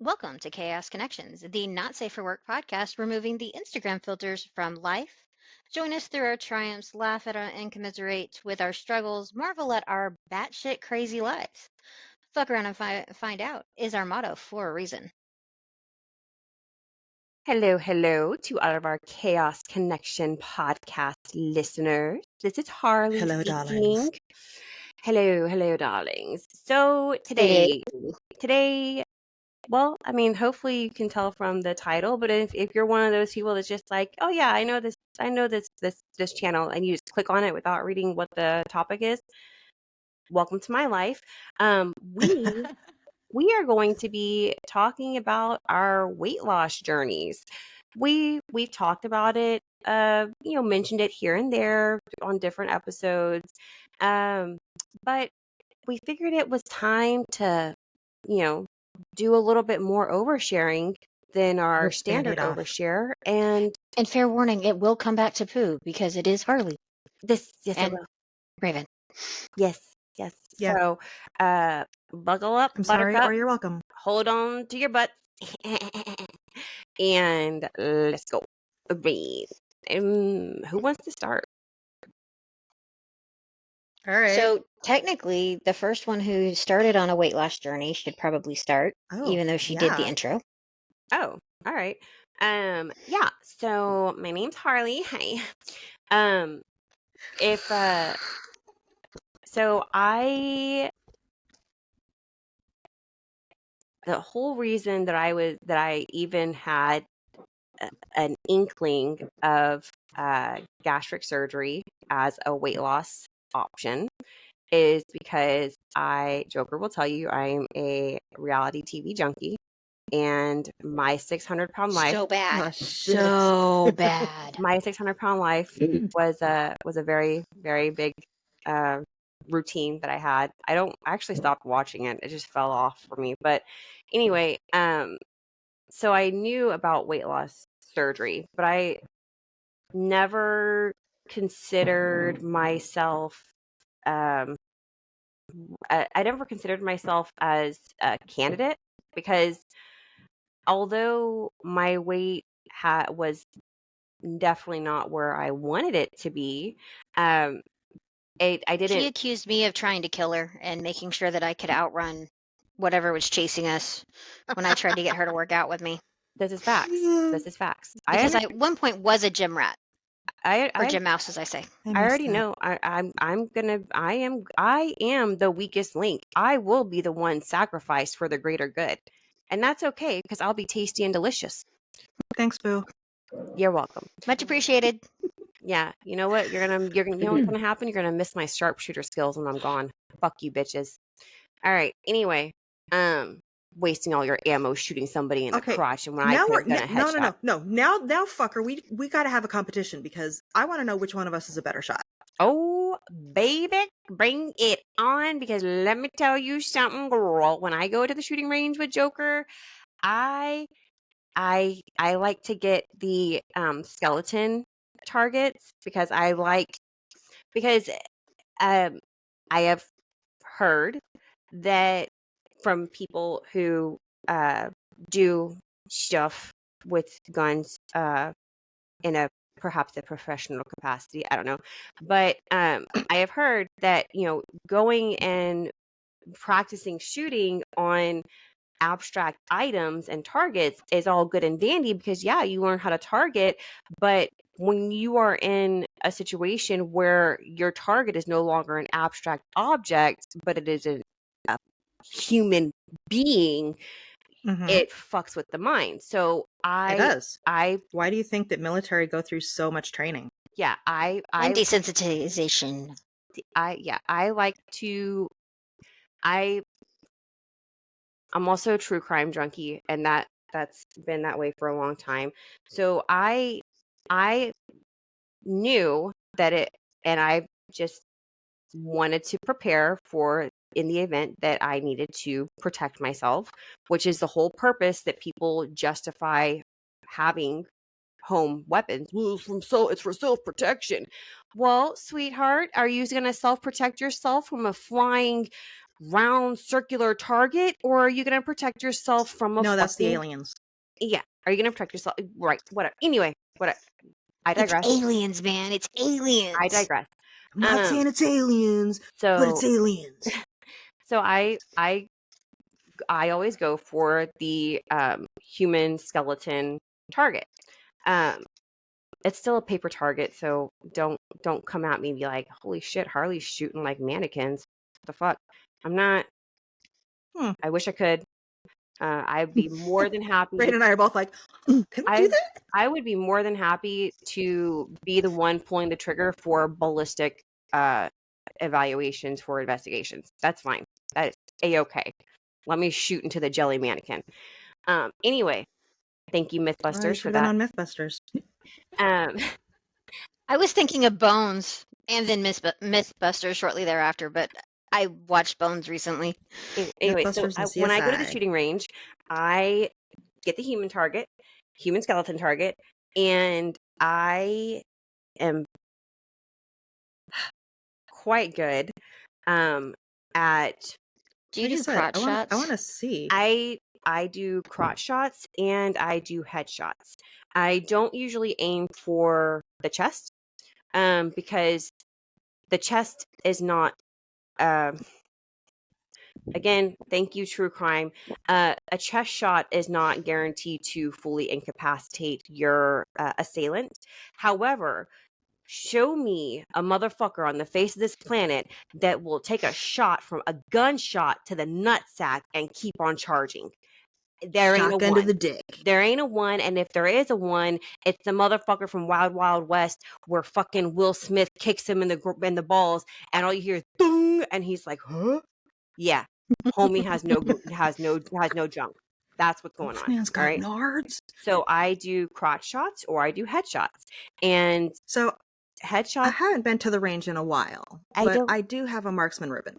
Welcome to Chaos Connections, the Not Safe for Work podcast, removing the Instagram filters from life. Join us through our triumphs, laugh at and commiserate with our struggles, marvel at our batshit crazy lives. Fuck around and find out is our motto for a reason. Hello to all of our Chaos Connection podcast listeners. This is Harley Hello, speaking. darlings. Hello, darlings. So today, well, I mean, hopefully you can tell from the title, but if you're one of those people that's just like, oh yeah, I know this channel, and you just click on it without reading what the topic is, welcome to my life. We are going to be talking about our weight loss journeys. We've talked about it, mentioned it here and there on different episodes, but we figured it was time to, do a little bit more oversharing than our Rip the standard Band-Aid off. overshare. And fair warning, it will come back to poo because it is Harley yes, and it will. Raven. Yes. Yeah. So, buckle up, I'm sorry, Buttercup. or you're welcome. Hold on to your butts. And let's go. Read. Who wants to start? All right. So technically, the first one who started on a weight loss journey should probably start, even though she did the intro. Oh, all right. Yeah. So my name's Harley. Hi. The whole reason that I even had an inkling of gastric surgery as a weight loss option is because Joker will tell you, I'm a reality TV junkie, and my 600-pound life. So bad. Oh, shit. So bad. My 600-pound life was a very, very big routine that I had. I actually stopped watching it. It just fell off for me. But anyway, so I knew about weight loss surgery, but I never considered myself I never considered myself as a candidate, because although my weight was definitely not where I wanted it to be, I didn't. She accused me of trying to kill her and making sure that I could outrun whatever was chasing us when I tried to get her to work out with me. This is facts. Because I at one point was a gym rat. Or gym I mouse, as I say. I already know. I am the weakest link. I will be the one sacrificed for the greater good, and that's okay because I'll be tasty and delicious. Thanks, Boo. You're welcome. Much appreciated. Yeah, you know what? You know what's gonna happen? You're gonna miss my sharpshooter skills when I'm gone. Fuck you, bitches. All right. Anyway, wasting all your ammo shooting somebody in the crotch, and when I could have done a headshot. No. Now, fucker, we got to have a competition because I want to know which one of us is a better shot. Oh, baby, bring it on, because let me tell you something, girl. When I go to the shooting range with Joker, I like to get the skeleton targets because I have heard that from people who do stuff with guns in perhaps a professional capacity. I don't know. But I have heard that, going and practicing shooting on abstract items and targets is all good and dandy because, yeah, you learn how to target. But when you are in a situation where your target is no longer an abstract object, but it is a human being, it fucks with the mind. So it does. Why do you think that military go through so much training? Yeah, and desensitization. I'm also a true crime junkie, and that's been that way for a long time. So I knew that and I just wanted to prepare for in the event that I needed to protect myself, which is the whole purpose that people justify having home weapons. Well, it's for self-protection. Well, sweetheart, are you going to self-protect yourself from a flying round circular target, or are you going to protect yourself from a No, that's the fucking aliens. yeah, are you going to protect yourself, right? Whatever. Anyway, what I It's digress. aliens, man. It's aliens. I digress. I'm not saying it's aliens, but it's So aliens. so I always go for the human skeleton target. It's still a paper target, so don't come at me and be like, holy shit, Harley's shooting like mannequins. What the fuck? I'm not. I wish I could. I'd be more than happy. Braden and I are both like, can we do that? I would be more than happy to be the one pulling the trigger for ballistic evaluations for investigations. That's fine. That is a-okay. Let me shoot into the jelly mannequin. Anyway, thank you, Oh, you Mythbusters, should for have been that. on Mythbusters. I was thinking of Bones and then Mythbusters shortly thereafter, but I watched Bones recently. Anyway, so Mythbusters and when I go to the CSI. shooting range, I get the human skeleton target, and I am quite good at Do you Like I do said, crotch I want shots? to see. I do crotch shots and I do headshots. I don't usually aim for the chest because the chest is not again, thank you, true crime. A chest shot is not guaranteed to fully incapacitate your assailant. However, show me a motherfucker on the face of this planet that will take a shot from a gunshot to the nutsack and keep on charging. There ain't a Shotgun to one. the dick. There ain't a one, and if there is a one, it's the motherfucker from Wild Wild West where fucking Will Smith kicks him in the balls, and all you hear is boom, and he's like, "Huh?" Yeah, homie has no junk. That's what's going on. Wolfman's All got right. nards. So I do crotch shots or I do headshots, and So I headshots. haven't been to the range in a while, I but don't. I do have a marksman ribbon.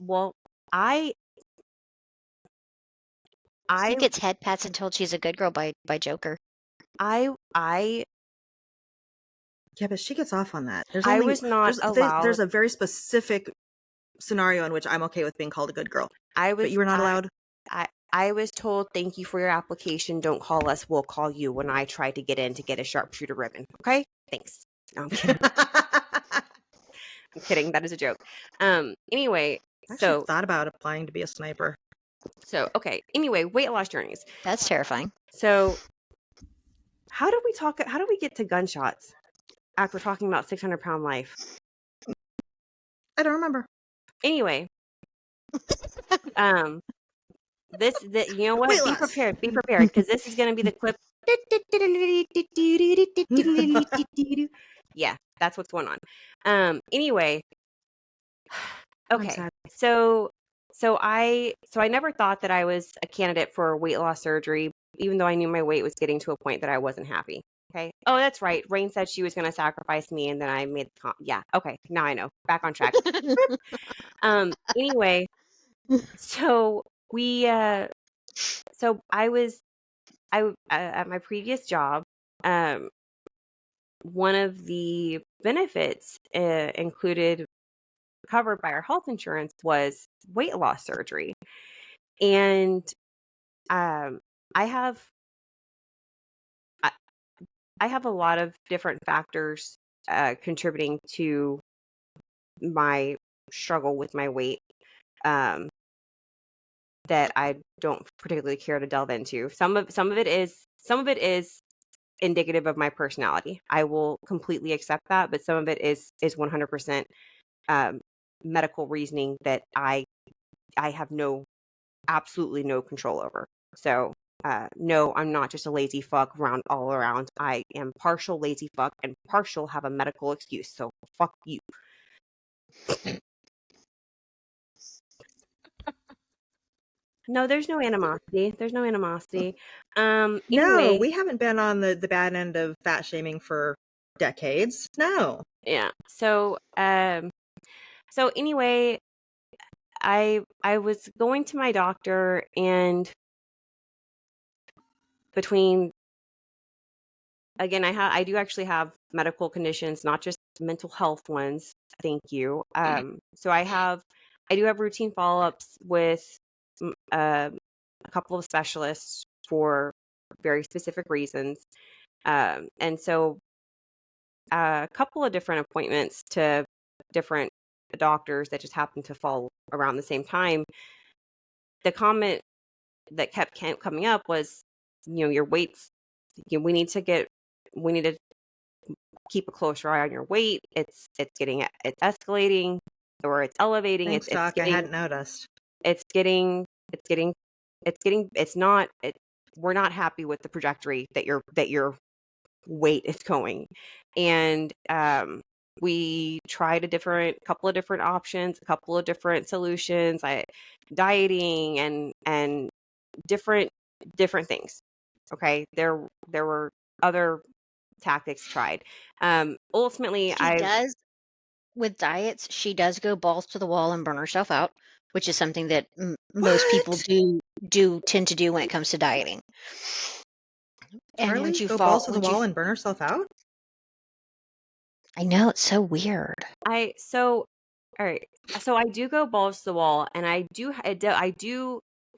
Well, I He I gets head pats and told she's a good girl by Joker. I Yeah, but she gets off on that. There's I only was not allowed. there's a very specific scenario in which I'm okay with being called a good girl. But you were not allowed. I was told, thank you for your application. Don't call us. We'll call you when I try to get in to get a sharpshooter ribbon. Okay? Thanks. No, I'm kidding. I'm kidding. That is a joke. Anyway, I actually so thought about applying to be a sniper. okay. Anyway, weight loss journeys. That's terrifying. So how do we get to gunshots after talking about 600-pound life? I don't remember. Anyway, you know what? Weight Be loss. prepared, because this is going to be the clip. Yeah, that's what's going on. Anyway, okay. So I never thought that I was a candidate for weight loss surgery, even though I knew my weight was getting to a point that I wasn't happy. Okay. Oh, that's right. Rain said she was going to sacrifice me, and then I made the yeah. Okay. Now I know. Back on track. Anyway, so we so I was at my previous job, one of the benefits included, covered by our health insurance, was weight loss surgery. And I have a lot of different factors contributing to my struggle with my weight that I don't particularly care to delve into. Some of it is indicative of my personality. I will completely accept that, but some of it is 100% medical reasoning that I have absolutely no control over. So no, I'm not just a lazy fuck all around. I am partial lazy fuck and partial have a medical excuse. So fuck you. No, there's no animosity. No, Anyway, we haven't been on the bad end of fat shaming for decades. No. yeah. So anyway, I was going to my doctor, and between, again, I do actually have medical conditions, not just mental health ones. Thank you. So I have I do have routine follow-ups with a couple of specialists for very specific reasons. And so a couple of different appointments to different doctors that just happened to fall around the same time. The comment that kept coming up was, your weights, we need to keep a closer eye on your weight. It's escalating, or it's elevating. Thanks, Doc. I hadn't noticed. We're not happy with the trajectory that your weight is going. And we tried a couple of different options, a couple of different solutions, dieting and different things. Okay. There were other tactics tried. Ultimately, with diets, she does go balls to the wall and burn herself out, which is something that most people do tend to do when it comes to dieting. And Harley, once you go fall, balls to the wall and burn herself out? I know, it's so weird. All right. So I do go balls to the wall, and I do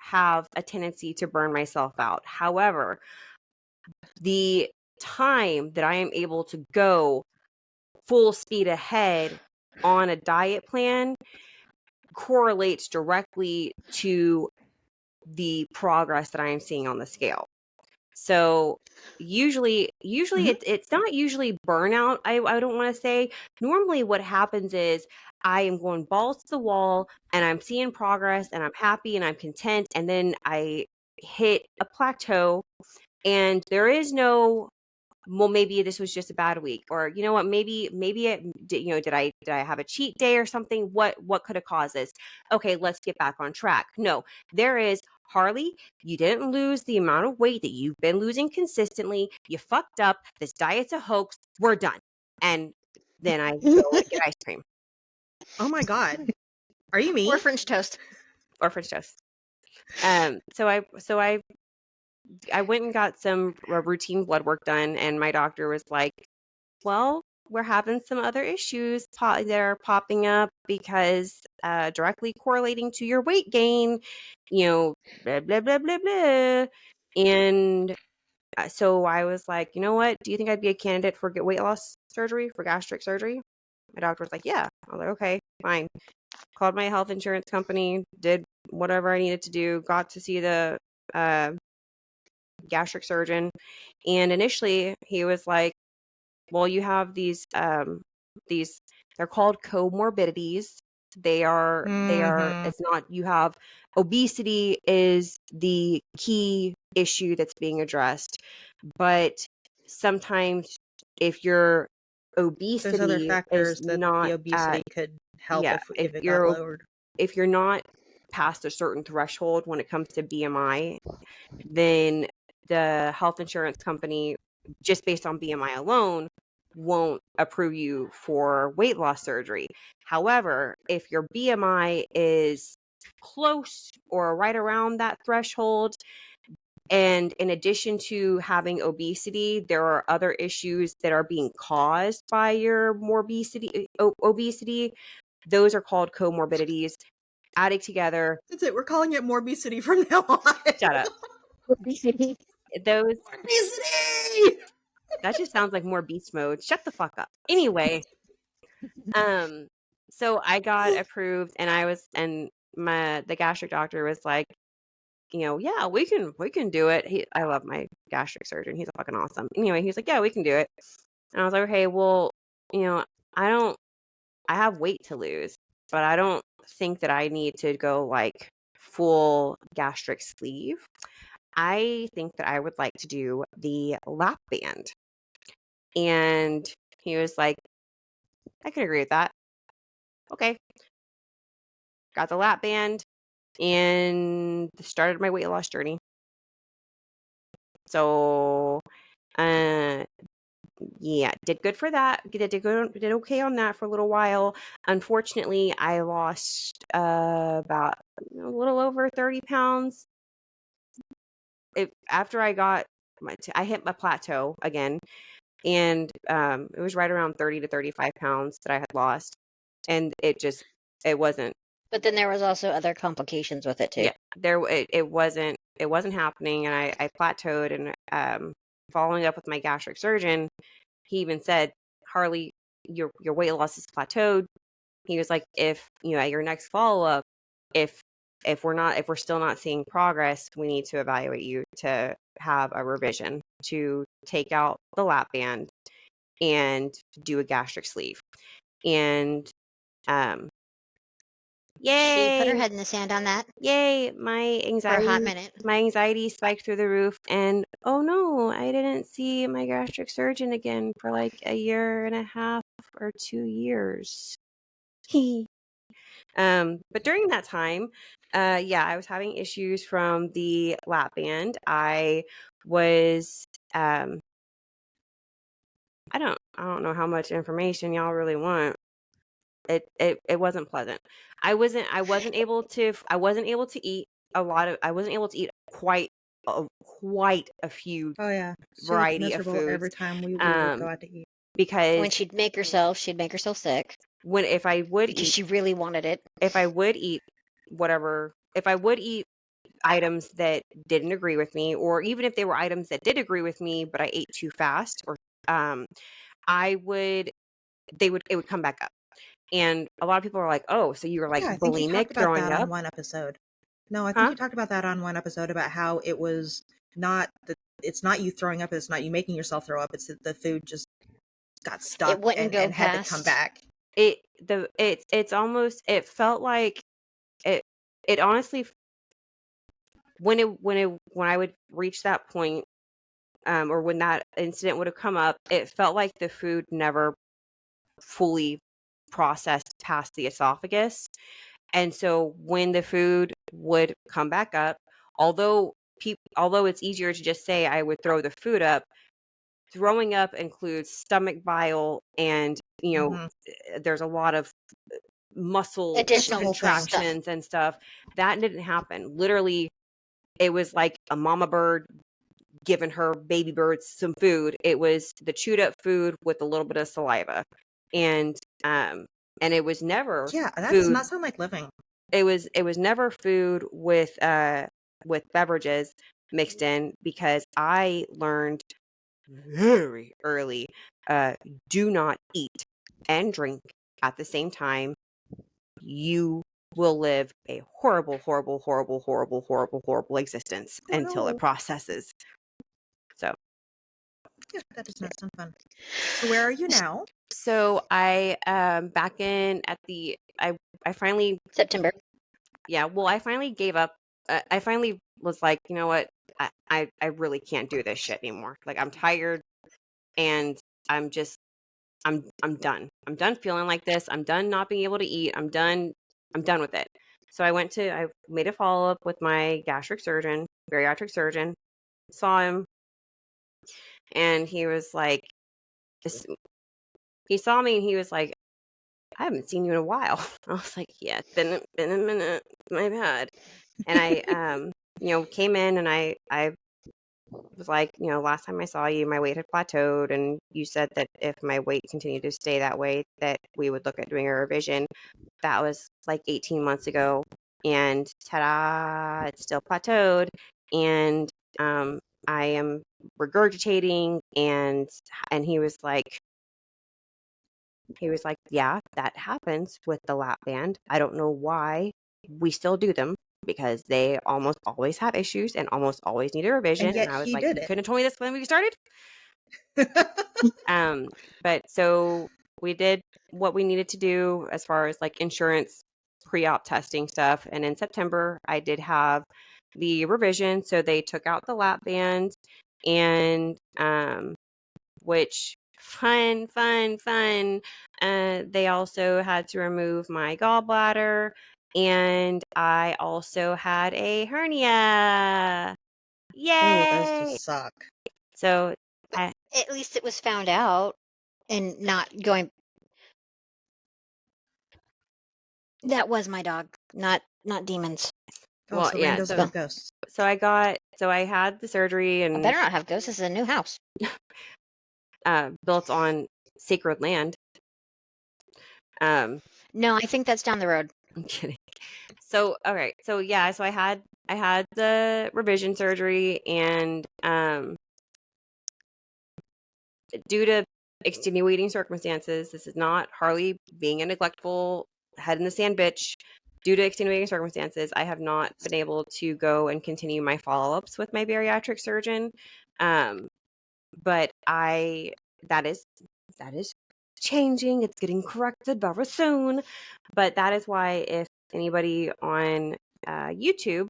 have a tendency to burn myself out. However, the time that I am able to go full speed ahead on a diet plan correlates directly to the progress that I am seeing on the scale. So usually it's not usually burnout. I don't want to say. Normally what happens is I am going balls to the wall and I'm seeing progress and I'm happy and I'm content, and then I hit a plateau and there is no, well, maybe this was just a bad week, or you know what, maybe it did, did I have a cheat day or something? What could have caused this? Okay, let's get back on track. No, there is, Harley, you didn't lose the amount of weight that you've been losing consistently. You fucked up. This diet's a hoax. We're done. And then I go and get ice cream. Oh my God. Are you me? Or French toast. Or French toast. So I went and got some routine blood work done, and my doctor was like, well, we're having some other issues that are popping up because directly correlating to your weight gain, blah, blah, blah, blah, blah. And so I was like, you know what? Do you think I'd be a candidate for weight loss surgery, for gastric surgery? My doctor was like, yeah. I was like, okay, fine. Called my health insurance company, did whatever I needed to do, got to see the gastric surgeon. And initially he was like, well, you have these they're called comorbidities. They are it's not, you have, obesity is the key issue that's being addressed, but sometimes if your obesity there's other factors is that not the obesity could help if it got lowered. If you're not past a certain threshold when it comes to BMI, then the health insurance company, just based on BMI alone, won't approve you for weight loss surgery. However, if your BMI is close or right around that threshold, and in addition to having obesity, there are other issues that are being caused by your obesity. Those are called comorbidities. Adding together. That's it. We're calling it morbidity from now on. Shut up. Obesity. Morbidity! That just sounds like more beast mode. Shut the fuck up. Anyway, so I got approved, and the gastric doctor was like, yeah, we can do it. I love my gastric surgeon. He's fucking awesome. Anyway, he was like, yeah, we can do it. And I was like, okay, well, I have weight to lose, but I don't think that I need to go like full gastric sleeve. I think that I would like to do the lap band. And he was like, I can agree with that. Okay. Got the lap band and started my weight loss journey. So, yeah, did good for that. Did okay on that for a little while. Unfortunately, I lost about a little over 30 pounds. After I hit my plateau again, and it was right around 30 to 35 pounds that I had lost, and it wasn't But then there was also other complications with it too. Yeah, it wasn't happening, and I plateaued. And following up with my gastric surgeon, he even said, Harley, your weight loss is plateaued. He was like, if at your next follow up, if we're still not seeing progress, we need to evaluate you to have a revision to take out the lap band and do a gastric sleeve. And She put her yay, head in the sand on that yay, for a hot minute. my anxiety spiked through the roof, and oh no, I didn't see my gastric surgeon again for like a year and a half or 2 years. But during that time, I was having issues from the lap band. I was, I don't know how much information y'all really want. It wasn't pleasant. I wasn't able to eat I wasn't able to eat quite a few Oh yeah, she looked variety of miserable every foods, time we would go out to eat. because When she'd make herself sick if I would because eat she really wanted it. if I would eat items that didn't agree with me, or even if they were items that did agree with me, but I ate too fast, or it would come back up. And a lot of people are like, oh, so you were like Yeah, I think you talked bulimic, about throwing that up? on one episode. No, I think Huh? you talked about that on one episode about how it was not it's not you throwing up, it's not you making yourself throw up, it's that the food just got stuck It wouldn't go and had to come past. back. It's almost, it felt like it honestly, when I would reach that point, or when that incident would have come up, it felt like the food never fully processed past the esophagus. And so when the food would come back up, although it's easier to just say I would throw the food up, throwing up includes stomach bile, and there's a lot of muscle Additional contractions and stuff. That didn't happen. Literally, it was like a mama bird giving her baby birds some food. It was the chewed up food with a little bit of saliva, and it was never Yeah, that does food. not sound like living. It was never food with beverages mixed in, because I learned very early, do not eat and drink at the same time. You will live a horrible, horrible, horrible, horrible, horrible, horrible existence until it processes. So Yeah, that does not sound fun. So where are you now? So I back in at the I finally September. Yeah, well, I finally gave up. I finally was like, you know what? I really can't do this shit anymore. Like, I'm tired, and I'm just I'm done. I'm done feeling like this. I'm done not being able to eat. I'm done with it. So I made a follow up with my bariatric surgeon, saw him, and he was like, he saw me and he was like, I haven't seen you in a while. I was like, yeah, it's been a minute. My bad. And I came in, and I was like, last time I saw you, my weight had plateaued, and you said that if my weight continued to stay that way, that we would look at doing a revision. That was like 18 months ago, and ta-da, it's still plateaued, and I am regurgitating, and he was like, yeah, that happens with the lap band. I don't know why we still do them, because they almost always have issues and almost always need a revision. And yet I was he like, did you it. couldn't have told me this when we started. But so we did what we needed to do as far as like insurance pre-op testing stuff. And in September, I did have the revision. So they took out the lap band, and which fun. They also had to remove my gallbladder, and I also had a hernia. Yay! Oh, those just suck. So At least it was found out and not going. That was my dog, not demons. Oh, so Rain doesn't have ghosts. So I had the surgery, and I better not have ghosts. This is a new house. Built on sacred land. No, I think that's down the road. I'm kidding. So okay, so yeah, so I had the revision surgery, and due to extenuating circumstances, this is not Harley being a neglectful head in the sand bitch. Due to extenuating circumstances, I have not been able to go and continue my follow-ups with my bariatric surgeon. But that is that is changing. It's getting corrected very soon. But that is why, if anybody on YouTube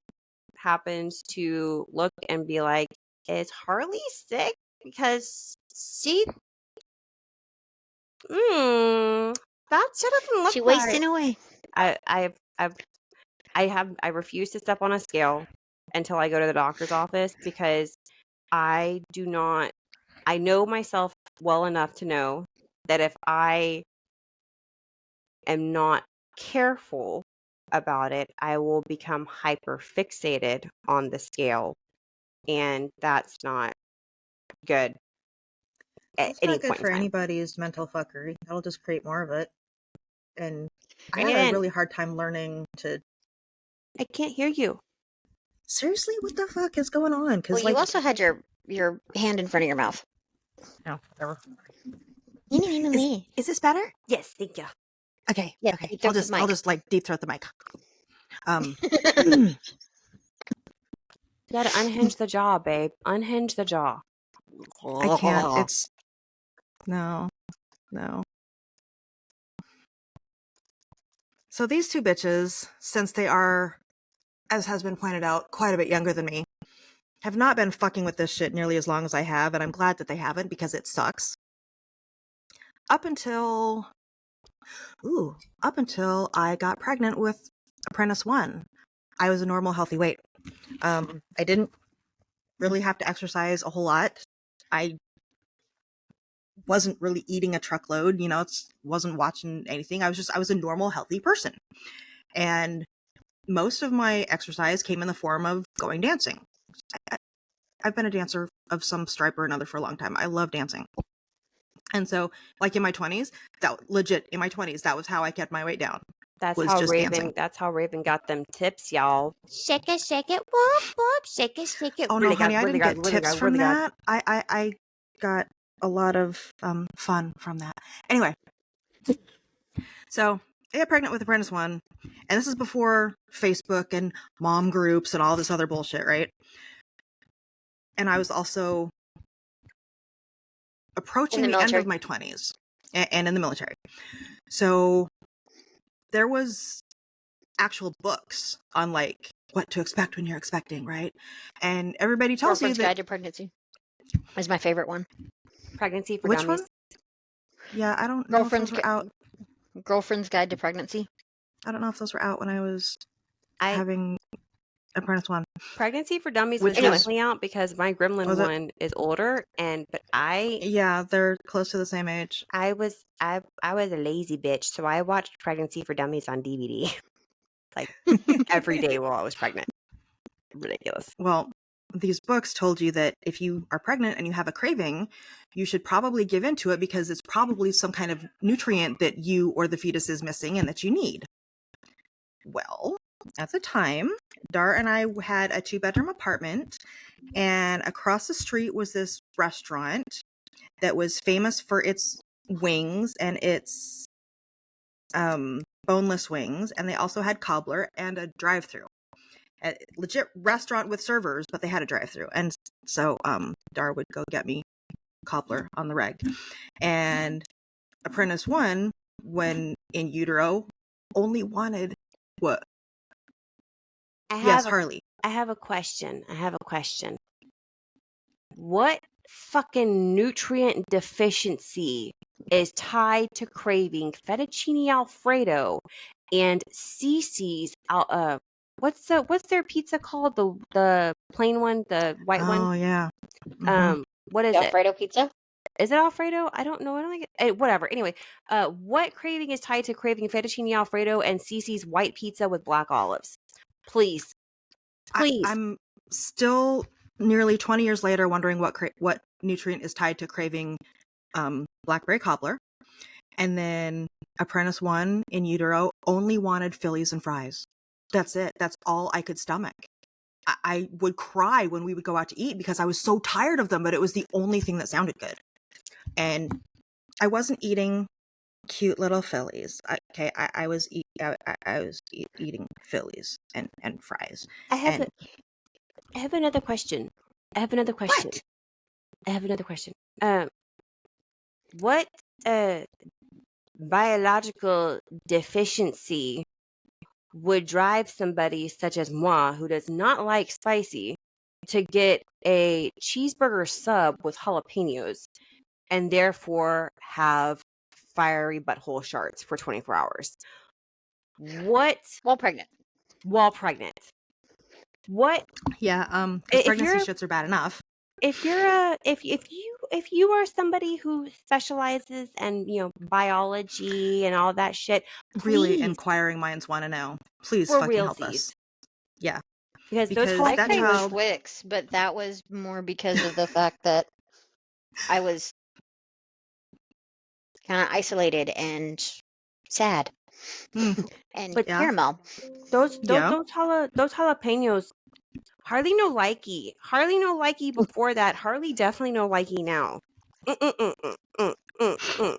happens to look and be like, "Is Harley sick?" Because she, that shit doesn't look She right. wasting away. I refuse to step on a scale until I go to the doctor's office, because I do not. I know myself well enough to know that if I am not careful about it, I will become hyper fixated on the scale, and that's not good at That's any not good point in for time. anybody's mental fuckery. That'll just create more of it. And I Bring had it a in. really hard time learning to. I can't hear you. Seriously, what the fuck is going on? Well, Because you also had your hand in front of your mouth. no, whatever. Is Is this better? Yes, thank you. Okay, Yeah, okay. deep throat the I'll mic. just like deep throat the mic. You gotta unhinge the jaw, babe. Unhinge the jaw. I can't. It's no. So these two bitches, since they are, as has been pointed out, quite a bit younger than me, have not been fucking with this shit nearly as long as I have, and I'm glad that they haven't, because it sucks. Up until I got pregnant with Apprentice 1, I was a normal, healthy weight. I didn't really have to exercise a whole lot. I wasn't really eating a truckload, wasn't watching anything. I was a normal, healthy person. And most of my exercise came in the form of going dancing. I've been a dancer of some stripe or another for a long time. I love dancing. And so, like in my 20s, that was how I kept my weight down. Was just dancing. That's how Raven got them tips, y'all. Shake it, whoop, whoop, shake it. Oh no, honey, I didn't get tips from that. I got a lot of fun from that. Anyway, so I got pregnant with Apprentice 1, and this is before Facebook and mom groups and all this other bullshit, right? And I was also approaching the end of my 20s and in the military. So there was actual books on like what to expect when you're expecting, right? And everybody tells Girlfriend's you that Guide to Pregnancy is my favorite one. Pregnancy for which Dummies. one? Yeah, I don't know if those were out. Girlfriend's Guide to Pregnancy. I don't know if those were out when I was I having Apprentice 1. Pregnancy for Dummies Which was was- definitely out, because my Gremlin Was it? one is older, but Yeah, they're close to the same age. I was a lazy bitch, so I watched Pregnancy for Dummies on DVD like every day while I was pregnant. Ridiculous. Well, these books told you that if you are pregnant and you have a craving, you should probably give into it, because it's probably some kind of nutrient that you or the fetus is missing and that you need. Well, at the time, Dar and I had a 2-bedroom apartment, and across the street was this restaurant that was famous for its wings and its boneless wings, and they also had cobbler and a drive-through. A legit restaurant with servers, but they had a drive-through. And so Dar would go get me cobbler on the reg. And Apprentice 1, when in utero, only wanted what? Yes, Harley. I have a question. What fucking nutrient deficiency is tied to craving fettuccine alfredo and Cece's what's their pizza called? The plain one, the white one? Oh, yeah. Mm-hmm. What is The it? Alfredo pizza? Is it Alfredo? I don't know. I don't think whatever. Anyway, what craving is tied to craving fettuccine alfredo and Cece's white pizza with black olives? Please. I'm still nearly 20 years later wondering what nutrient is tied to craving blackberry cobbler. And then Apprentice 1 in utero only wanted Phillies and fries. That's it. That's all I could stomach. I would cry when we would go out to eat because I was so tired of them, but it was the only thing that sounded good. And I wasn't eating cute little Phillies. I was eating Phillies and fries. I have And I have another question. I have another question. what? I have another question. What biological deficiency would drive somebody such as moi, who does not like spicy, to get a cheeseburger sub with jalapenos and therefore have fiery butthole shards for 24 hours? What While pregnant. while pregnant? What Yeah, because if pregnancy you're shits are bad enough. if you're a if you are somebody who specializes in biology and all that shit, Really, please, inquiring minds want to know. Please for fucking help realsies, us. Yeah, because those because I that kind of wish jalapenos. child. Wix, but that was more because of the fact that I was kind of isolated and sad Hmm, and But yeah, caramel. yeah. those jalapenos. Harley no likey. Harley no likey before that. Harley definitely no likey now. Mm-mm-mm-mm-mm-mm-mm.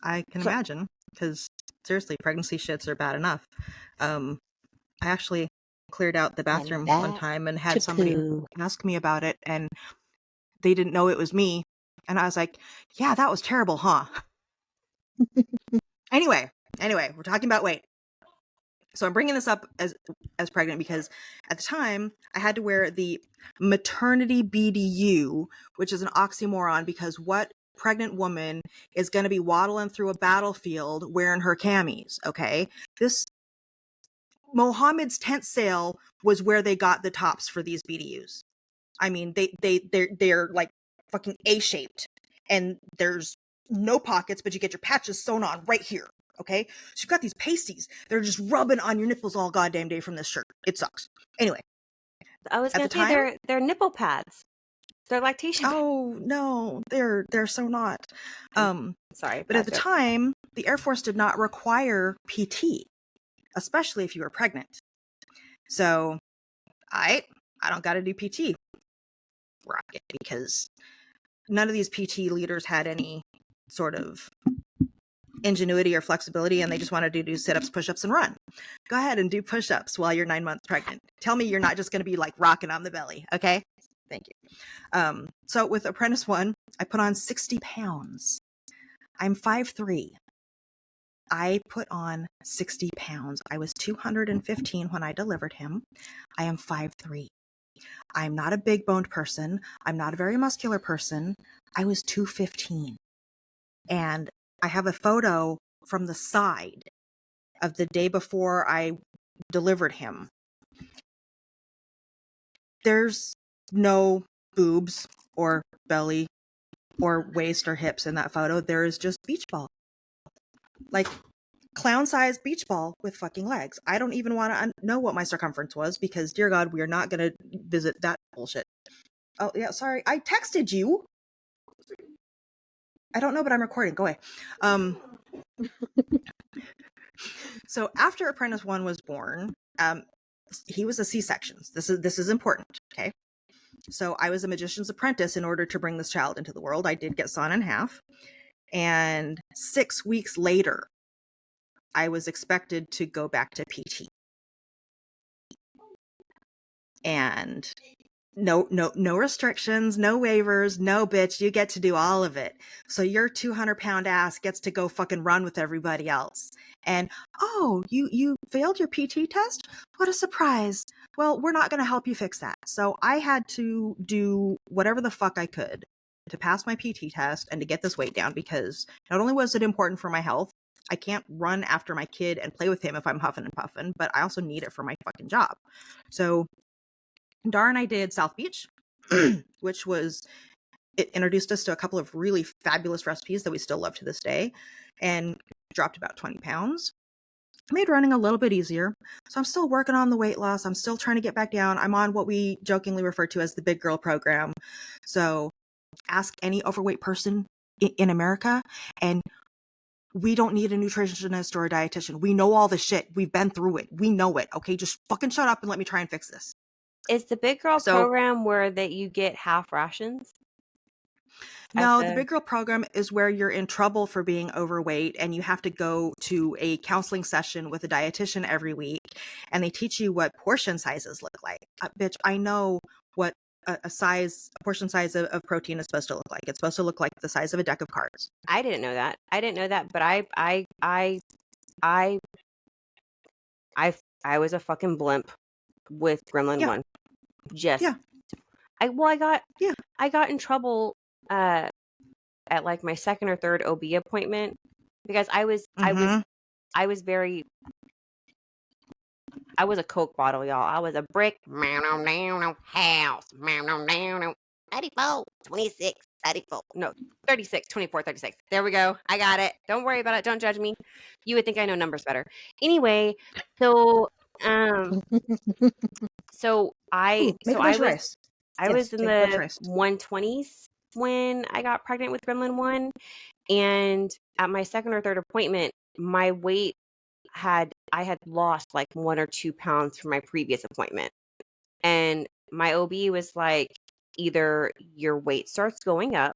I can So imagine. Because seriously, pregnancy shits are bad enough. Um, I actually cleared out the I'm bathroom one back time and to had somebody poo. ask me about it, and they didn't know it was me. And I was like, "Yeah, that was terrible, huh?" Anyway, we're talking about weight. So I'm bringing this up as pregnant because at the time I had to wear the maternity BDU, which is an oxymoron because what pregnant woman is going to be waddling through a battlefield wearing her camis, okay? This Mohammed's tent sale was where they got the tops for these BDUs. I mean, they're like fucking A-shaped, and there's no pockets, but you get your patches sewn on right here. Okay, so you've got these pasties. They're just rubbing on your nipples all goddamn day from this shirt. It sucks. Anyway, I was at the gonna say time, they're nipple pads. They're lactation pads. oh no, they're so not. I'm Um, sorry, but at bad the joke. time, the Air Force did not require PT, especially if you were pregnant. So I don't got to do PT. Rock it, because none of these PT leaders had any sort of ingenuity or flexibility, and they just wanted to do sit-ups, push-ups, and run. Go ahead and do push-ups while you're 9 months pregnant. Tell me you're not just going to be like rocking on the belly, okay? Thank you. So with Apprentice 1, I put on 60 pounds. I'm 5'3". I put on 60 pounds. I was 215 when I delivered him. I am 5'3". I'm not a big boned person. I'm not a very muscular person. I was 215. And I have a photo from the side of the day before I delivered him. There's no boobs or belly or waist or hips in that photo. There is just beach ball. Like clown-sized beach ball with fucking legs. I don't even want to know what my circumference was because, dear God, we are not going to visit that bullshit. Oh, yeah, sorry. I texted you. I don't know, but I'm recording. Go away. So after Apprentice 1 was born, he was a C-section. This is important, okay? So I was a magician's apprentice in order to bring this child into the world. I did get sawn in half. And 6 weeks later, I was expected to go back to PT. And no restrictions, no waivers, no bitch, you get to do all of it. So your 200-pound ass gets to go fucking run with everybody else. And oh, you failed your PT test? What a surprise. Well, we're not going to help you fix that. So I had to do whatever the fuck I could to pass my PT test and to get this weight down, because not only was it important for my health, I can't run after my kid and play with him if I'm huffing and puffing, but I also need it for my fucking job. So Dar and I did South Beach, which was, it introduced us to a couple of really fabulous recipes that we still love to this day, and dropped about 20 pounds. Made running a little bit easier. So I'm still working on the weight loss. I'm still trying to get back down. I'm on what we jokingly refer to as the big girl program. So ask any overweight person in America, and we don't need a nutritionist or a dietitian. We know all the shit. We've been through it. We know it. Okay, just fucking shut up and let me try and fix this. Is the Big Girl So program where that you get half rations? no, the Big Girl program is where you're in trouble for being overweight and you have to go to a counseling session with a dietitian every week, and they teach you what portion sizes look like. Bitch, I know what a portion size of protein is supposed to look like. It's supposed to look like the size of a deck of cards. I didn't know that. But I was a fucking blimp with Gremlin 1. Just Yeah. I got in trouble at like my second or third OB appointment because I was a Coke bottle, y'all. I was a brick house. 94, 26, 34. No, 36, 24, 36. There we go. I got it. Don't worry about it. Don't judge me. You would think I know numbers better. Anyway, so I was in the 120s when I got pregnant with Gremlin 1, and at my second or third appointment, my weight I had lost like 1 or 2 pounds from my previous appointment. And my OB was like, either your weight starts going up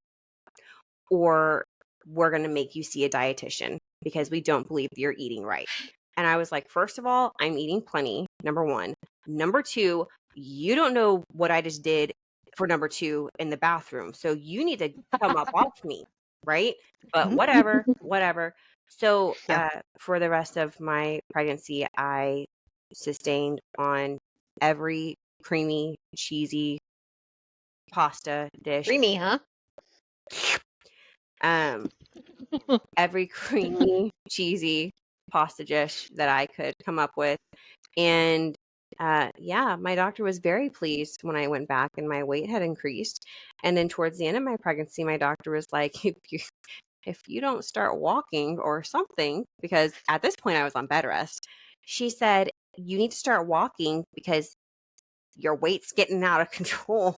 or we're going to make you see a dietitian because we don't believe you're eating right. And I was like, first of all, I'm eating plenty, number 1. Number 2, you don't know what I just did for number 2 in the bathroom. So you need to come up off me, right? But whatever. So for the rest of my pregnancy, I sustained on every creamy, cheesy pasta dish. Creamy, huh? Every creamy, cheesy pasta dish that I could come up with. And my doctor was very pleased when I went back and my weight had increased. And then towards the end of my pregnancy, my doctor was like, if you don't start walking or something, because at this point I was on bed rest, she said, you need to start walking because your weight's getting out of control.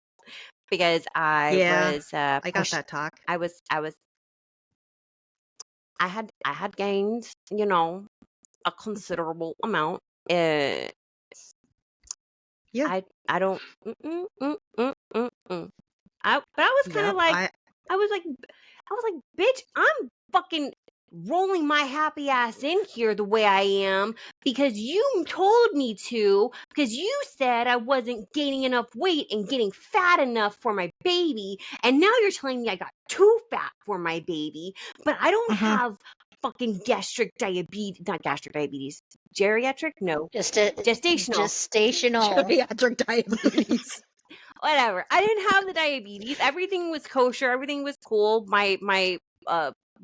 Because I got that talk. I had gained, a considerable amount. I don't. But I was kind of like, I was like, bitch, I'm fucking rolling my happy ass in here the way I am because you told me to, because you said I wasn't gaining enough weight and getting fat enough for my baby, and now you're telling me I got too fat for my baby, but I don't have fucking not gastric diabetes, geriatric, no, gestational geriatric diabetes. Whatever. I didn't have the diabetes. Everything was kosher. Everything was cool. My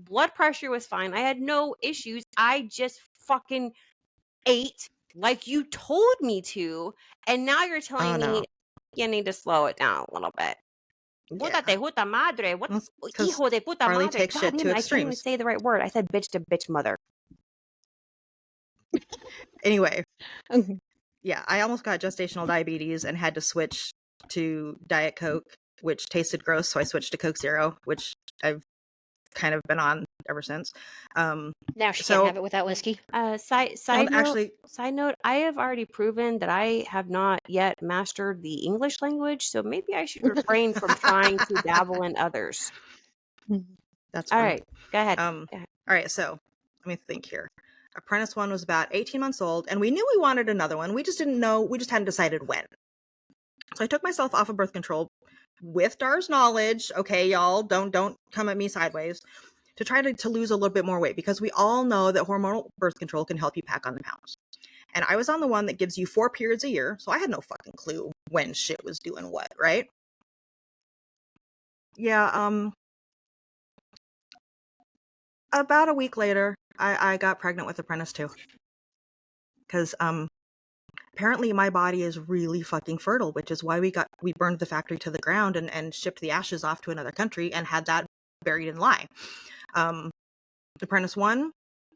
blood pressure was fine. I had no issues. I just fucking ate like you told me to, and now you're telling me you need to slow it down a little bit. Puta de puta madre. What? Hijo de puta Carly madre. takes God shit damn to it, I can't even extremes. say the right word. I said bitch to bitch mother. Anyway. Yeah, I almost got gestational diabetes and had to switch to Diet Coke, which tasted gross, so I switched to Coke Zero, which I've kind of been on ever since. Now she can't have it without whiskey. Side note, I have already proven that I have not yet mastered the English language, so maybe I should refrain from trying to dabble in others. That's all fun. right. Go ahead. All right, so let me think here. Apprentice 1 was about 18 months old, and we knew we wanted another one. We just didn't know. We just hadn't decided when. So I took myself off of birth control with Dar's knowledge. Okay, y'all, don't come at me sideways. To try to lose a little bit more weight, because we all know that hormonal birth control can help you pack on the pounds. And I was on the one that gives you 4 periods a year, so I had no fucking clue when shit was doing what, right? Yeah, about a week later, I got pregnant with Apprentice 2. Because apparently my body is really fucking fertile, which is why we burned the factory to the ground and shipped the ashes off to another country and had that buried in lye. Apprentice 1,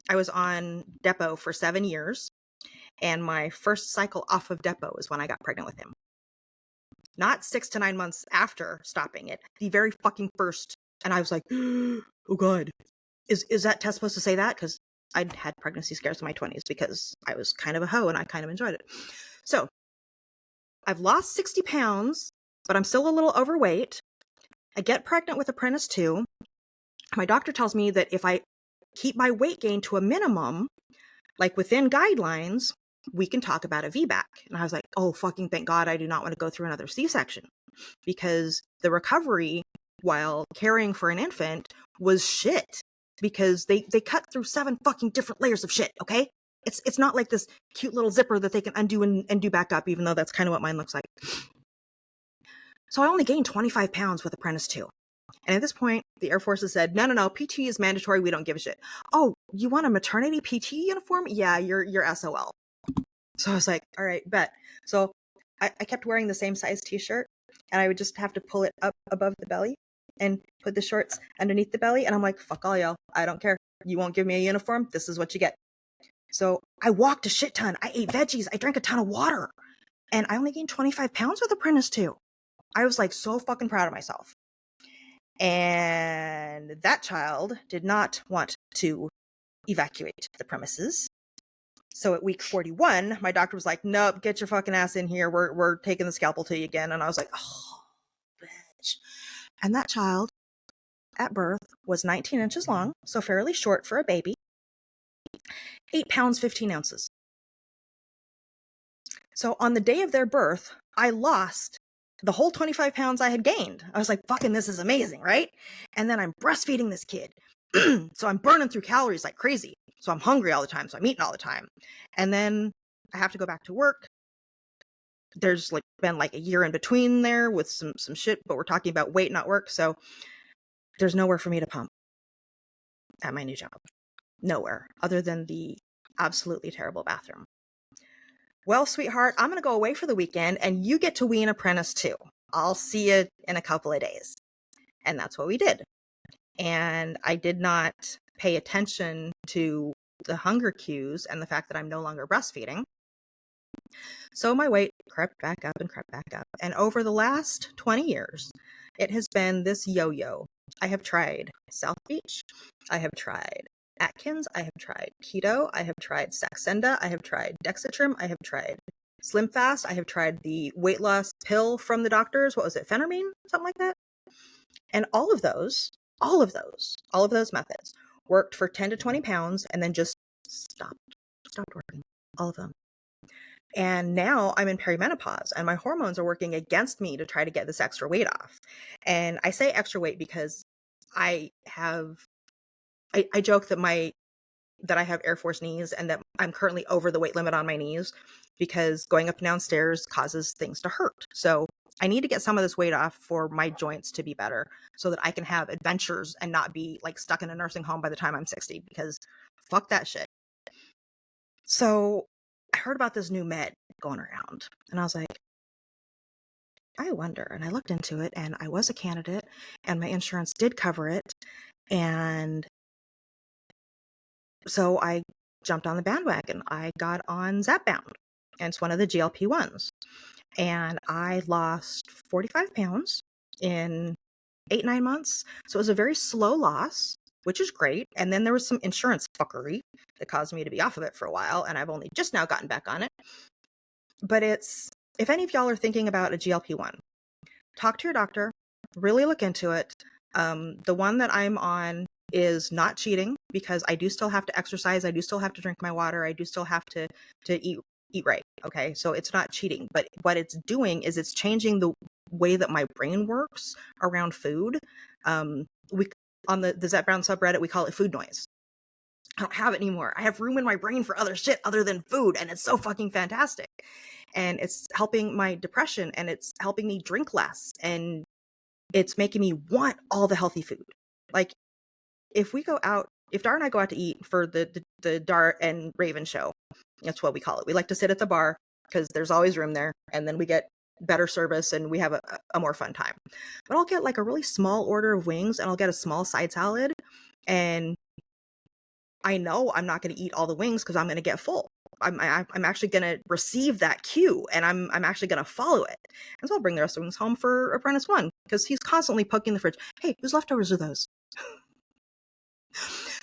I was on Depot for 7 years, and my first cycle off of Depot is when I got pregnant with him. Not 6 to 9 months after stopping it, the very fucking first. And I was like, oh God. Is that test supposed to say that? Because I'd had pregnancy scares in my 20s because I was kind of a hoe and I kind of enjoyed it. So I've lost 60 pounds, but I'm still a little overweight. I get pregnant with Apprentice 2. My doctor tells me that if I keep my weight gain to a minimum, like within guidelines, we can talk about a VBAC. And I was like, oh, fucking thank God I do not want to go through another C-section, because the recovery while caring for an infant was shit, because they cut through 7 fucking different layers of shit, okay? It's not like this cute little zipper that they can undo and do back up, even though that's kind of what mine looks like. So I only gained 25 pounds with Apprentice 2. And at this point, the Air Force has said, no, PT is mandatory. We don't give a shit. Oh, you want a maternity PT uniform? Yeah, you're SOL. So I was like, all right, bet. So I kept wearing the same size t-shirt, and I would just have to pull it up above the belly and put the shorts underneath the belly. And I'm like, fuck all y'all. I don't care. You won't give me a uniform. This is what you get. So I walked a shit ton. I ate veggies. I drank a ton of water. And I only gained 25 pounds with Apprentice 2. I was like so fucking proud of myself. And that child did not want to evacuate the premises. So at week 41, my doctor was like, nope, get your fucking ass in here. We're taking the scalpel to you again. And I was like, oh, bitch. And that child at birth was 19 inches long, so fairly short for a baby, 8 pounds, 15 ounces. So on the day of their birth, I lost the whole 25 pounds I had gained. I was like, fucking, this is amazing, right? And then I'm breastfeeding this kid. So I'm burning through calories like crazy. So I'm hungry all the time. So I'm eating all the time. And then I have to go back to work. There's been a year in between there with some shit, but we're talking about weight, not work. So there's nowhere for me to pump at my new job. Nowhere other than the absolutely terrible bathroom. Well, sweetheart, I'm going to go away for the weekend and you get to wean Apprentice 2. I'll see you in a couple of days. And that's what we did. And I did not pay attention to the hunger cues and the fact that I'm no longer breastfeeding. So my weight crept back up and crept back up. And over the last 20 years, it has been this yo-yo. I have tried South Beach. I have tried Atkins. I have tried keto. I have tried Saxenda. I have tried Dexatrim. I have tried Slim Fast. I have tried the weight loss pill from the doctors. What was it? Phentermine? Something like that. And all of those methods worked for 10 to 20 pounds and then just stopped working. All of them. And now I'm in perimenopause and my hormones are working against me to try to get this extra weight off. And I say extra weight because I joke that I have Air Force knees and that I'm currently over the weight limit on my knees because going up and down stairs causes things to hurt. So I need to get some of this weight off for my joints to be better so that I can have adventures and not be stuck in a nursing home by the time I'm 60, because fuck that shit. So I heard about this new med going around and I was like, I wonder. And I looked into it and I was a candidate and my insurance did cover it. And so I jumped on the bandwagon. I got on Zepbound, and it's one of the GLP-1s. And I lost 45 pounds in 8-9 months. So it was a very slow loss, which is great. And then there was some insurance fuckery that caused me to be off of it for a while. And I've only just now gotten back on it. But if any of y'all are thinking about a GLP-1, talk to your doctor, really look into it. The one that I'm on is not cheating because I do still have to exercise. I do still have to drink my water. I do still have to eat right. Okay. So it's not cheating, but what it's doing is it's changing the way that my brain works around food. On the Zepbound subreddit, we call it food noise. I don't have it anymore. I have room in my brain for other shit other than food. And it's so fucking fantastic. And it's helping my depression and it's helping me drink less. And it's making me want all the healthy food. If Dar and I go out to eat for the Dar and Raven show, that's what we call it. We like to sit at the bar because there's always room there. And then we get better service and we have a more fun time. But I'll get a really small order of wings and I'll get a small side salad. And I know I'm not going to eat all the wings because I'm going to get full. I'm actually going to receive that cue and I'm actually going to follow it. And so I'll bring the rest of the wings home for Apprentice 1 because he's constantly poking the fridge. Hey, whose leftovers are those?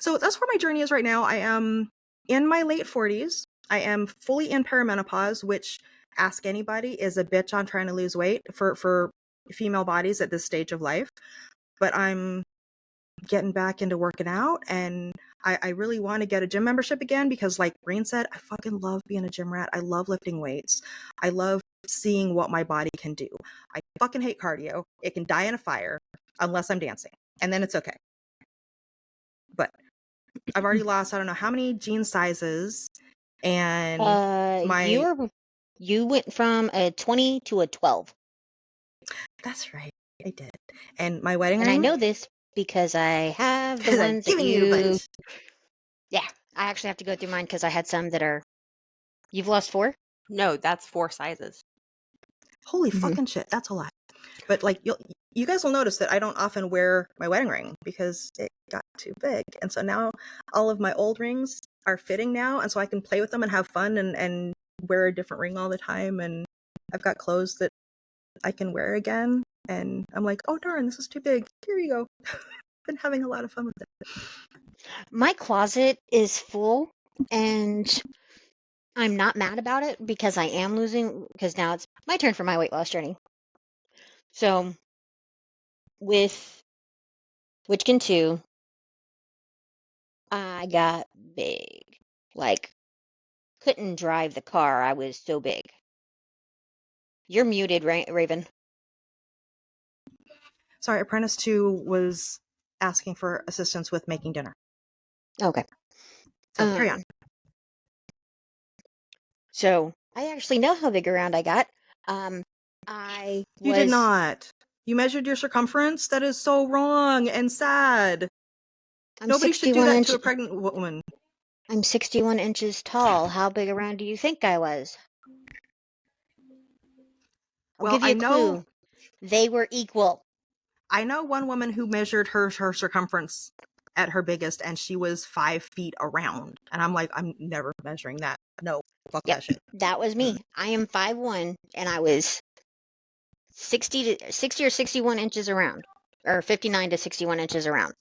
So that's where my journey is right now. I am in my late 40s. I am fully in perimenopause, which, ask anybody, is a bitch on trying to lose weight for female bodies at this stage of life. But I'm getting back into working out, and I really want to get a gym membership again because, like Green said, I fucking love being a gym rat. I love lifting weights. I love seeing what my body can do. I fucking hate cardio. It can die in a fire unless I'm dancing, and then it's okay. But I've already lost I don't know how many jean sizes, and my You went from a 20 to a 12. that's right, I did. And my wedding And I ring, know this because I have the because I've ones that given you a bunch. Yeah, I actually have to go through mine because I had some that are. You've lost 4? No, that's 4 sizes. Holy Mhm. fucking shit, that's a lot. But like you guys will notice that I don't often wear my wedding ring because it got too big. And so now all of my old rings are fitting now, and so I can play with them and have fun and wear a different ring all the time, and I've got clothes that I can wear again, and I'm like, oh darn, this is too big. Here you go. Been having a lot of fun with it. My closet is full, and I'm not mad about it because I am losing, because now it's my turn for my weight loss journey. So, with Witchkin 2, I got big. Like, couldn't drive the car. I was so big. You're muted, Raven. Sorry, Apprentice 2 was asking for assistance with making dinner. Okay. So carry on. So, I actually know how big around I got. I You did not. You measured your circumference? That is so wrong and sad. Nobody should do that to a pregnant woman. I'm 61 inches tall. How big around do you think I was? I'll Well, give you a clue. They were equal. I know one woman who measured her circumference at her biggest, and she was 5 feet around. And I'm like, I'm never measuring that. No, fuck that shit. That was me. I am 5'1", and I was 60 or 61 inches around, or 59 to 61 inches around,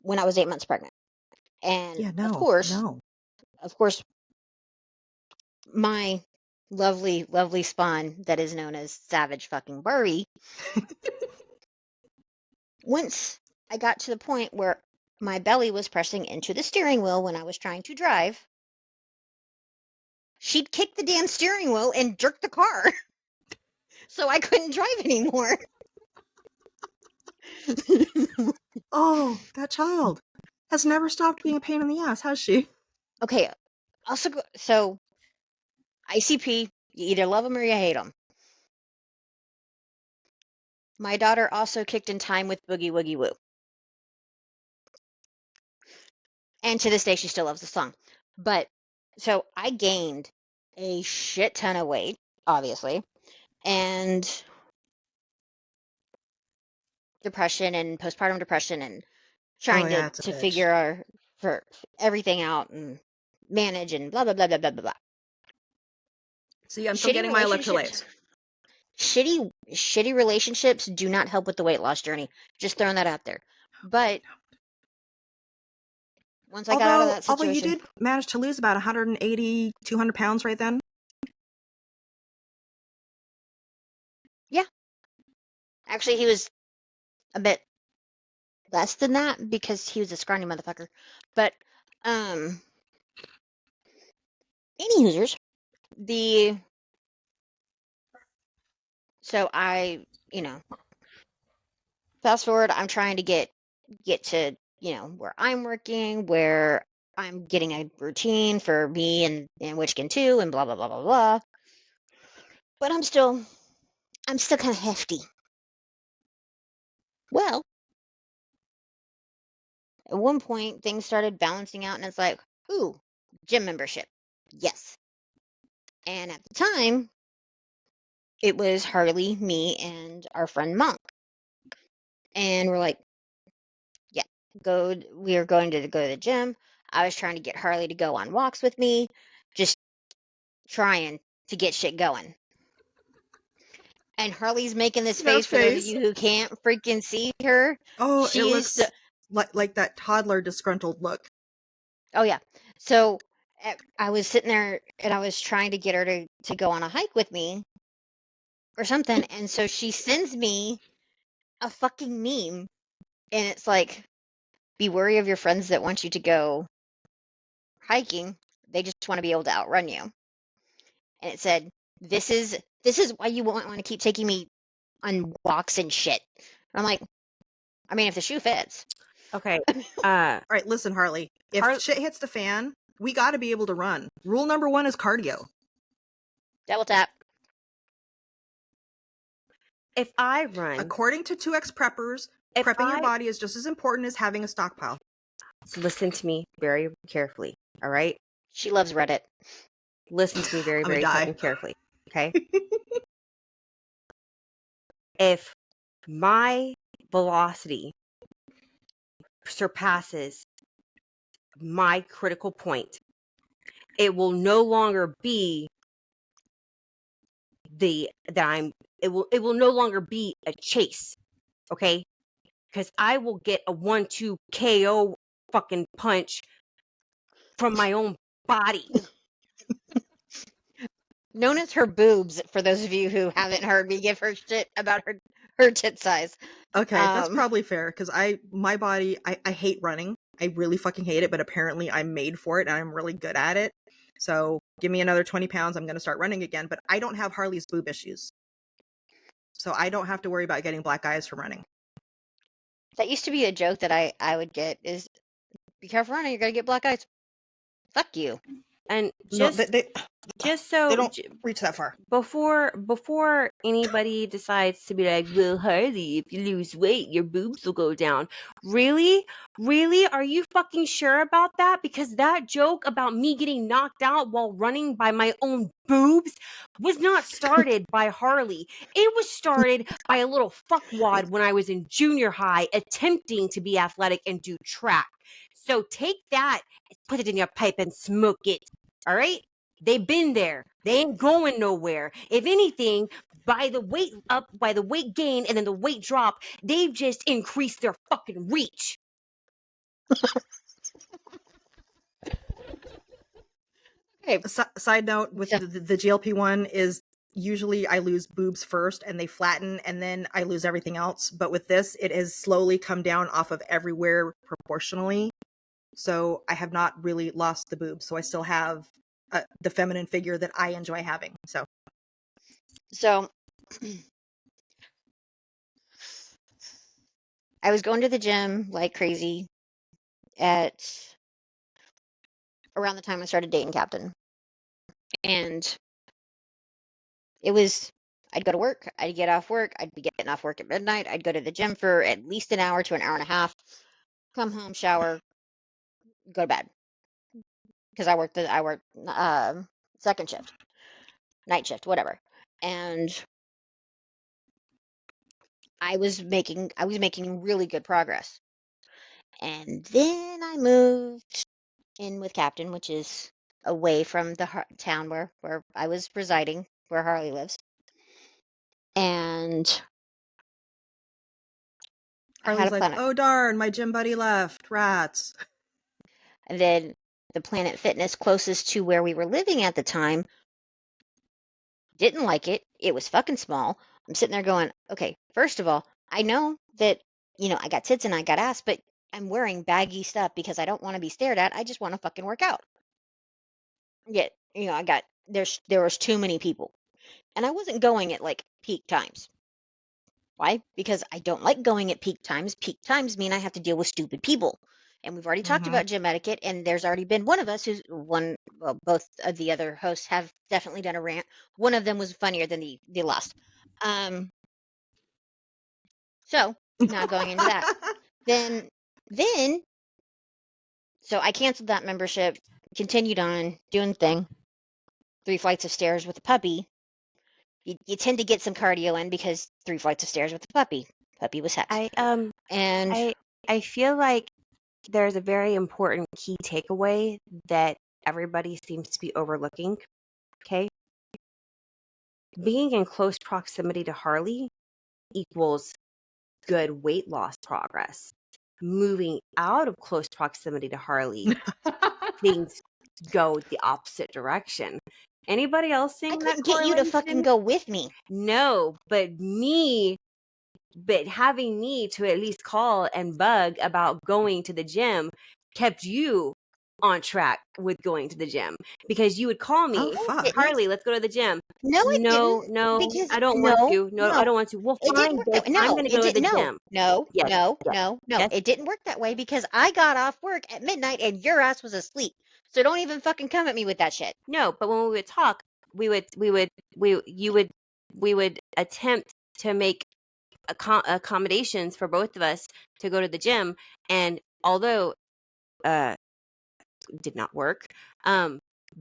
when I was 8 months pregnant. And Yeah, no, of course, my lovely, lovely spawn that is known as Savage fucking Burry. Once I got to the point where my belly was pressing into the steering wheel when I was trying to drive, she'd kick the damn steering wheel and jerk the car. So I couldn't drive anymore. Oh, that child has never stopped being a pain in the ass, has she? Okay, also, so ICP, you either love them or you hate them. My daughter also kicked in time with Boogie Woogie Woo. And to this day, she still loves the song. But, so I gained a shit ton of weight, obviously, and depression and postpartum depression and trying to figure for everything out and manage and blah, blah, blah, blah, blah, blah, blah. See, I'm still getting my electrolytes. Shitty relationships do not help with the weight loss journey. Just throwing that out there. But once I got out of that situation... Although you did manage to lose about 180, 200 pounds right then? Yeah. Actually, he was a bit less than that because he was a scrawny motherfucker. But, any users, so I, fast forward, I'm trying to get to, where I'm working, where I'm getting a routine for me and Witchkin 2 and blah, blah, blah, blah, blah. But I'm still kind of hefty. Well, at one point, things started balancing out, and it's like, ooh, gym membership. Yes. And at the time, it was Harley, me, and our friend Monk. And we're like, yeah, we are going to go to the gym. I was trying to get Harley to go on walks with me, just trying to get shit going. And Harley's making this face for those of you who can't freaking see her. Oh, it looks like that toddler disgruntled look. Oh yeah. So I was sitting there and I was trying to get her to go on a hike with me or something, and so she sends me a fucking meme, and it's like, be wary of your friends that want you to go hiking. They just want to be able to outrun you. And it said, this is why you won't want to keep taking me on walks and shit. And I'm like, I mean, if the shoe fits. Okay. All right, listen, Harley. If Har- shit hits the fan, we got to be able to run. Rule number 1 is cardio. Double tap. if I run, According to 2X preppers, if prepping your I body is just as important as having a stockpile. listen to me very carefully, all right? She loves Reddit. Listen to me very, I'm gonna very die. fucking carefully, okay? If my velocity surpasses my critical point, it will no longer be it will no longer be a chase, okay? Because I will get a 1-2 KO fucking punch from my own body. Known as her boobs, for those of you who haven't heard me give her shit about her tit size. Okay, that's probably fair because my body, I hate running. I really fucking hate it, but apparently I'm made for it and I'm really good at it. So give me another 20 pounds, I'm going to start running again. But I don't have Harley's boob issues. So I don't have to worry about getting black eyes from running. That used to be a joke that I would get is, be careful running, you're gonna get black eyes. Fuck you. And No, just they so don't reach that far. before anybody decides to be like, well, Harley, if you lose weight, your boobs will go down. Really? Are you fucking sure about that? Because that joke about me getting knocked out while running by my own boobs was not started by Harley. It was started by a little fuckwad when I was in junior high attempting to be athletic and do track. So take that, put it in your pipe and smoke it. All right? They've been there. They ain't going nowhere. If anything, by the weight up, by the weight gain, and then the weight drop, they've just increased their fucking reach. Okay. Side note with So, the GLP-1 is usually I lose boobs first and they flatten and then I lose everything else. But with this, it has slowly come down off of everywhere proportionally. So I have not really lost the boobs. So I still have the feminine figure that I enjoy having. So I was going to the gym like crazy at around the time I started dating Captain. And it was, I'd go to work, I'd get off work, I'd be getting off work at midnight, I'd go to the gym for at least an hour to an hour and a half, come home, shower, go to bed. Because I worked second shift, night shift, whatever. And I was making really good progress. And then I moved in with Captain, which is away from the town where I was residing, where Harley lives. And I had Harley's a like, Planet, oh darn, my gym buddy left. Rats. and then the Planet Fitness closest to where we were living at the time didn't like it. It was fucking small. I'm sitting there going, okay, first of all, I know that, I got tits and I got ass, but I'm wearing baggy stuff because I don't want to be stared at. I just want to fucking work out. Yet, there was too many people. And I wasn't going at like peak times. Why? Because I don't like going at peak times. Peak times mean I have to deal with stupid people. And we've already talked about gym etiquette, and there's already been one of us well, both of the other hosts have definitely done a rant. One of them was funnier than the last. Um, so, not going into that. Then, then, so I canceled that membership, continued on doing the thing, 3 flights of stairs with a puppy. You tend to get some cardio in because 3 flights of stairs with a puppy. Puppy was het. I And I feel like there's a very important key takeaway that everybody seems to be overlooking. Okay? Being in close proximity to Harley equals good weight loss progress. moving out of close proximity to Harley, things go the opposite direction. Anybody else I seeing that couldn't get you to fucking correlation? go with me. No, but having me to at least call and bug about going to the gym kept you on track with going to the gym, because you would call Oh, me, No, it fuck. didn't. Harley, let's go to the gym. No, it No, didn't. no, Because I don't want no, to. No, I no, don't want to. Well, it didn't fine, work that bitch. way. I'm No, going to it go to didn't. the No, gym. no, Yes, no, yes, no, no. yes. It didn't work that way because I got off work at midnight and your ass was asleep. So don't even fucking come at me with that shit. No, but when we would talk, we would attempt to make accommodations for both of us to go to the gym, and although did not work,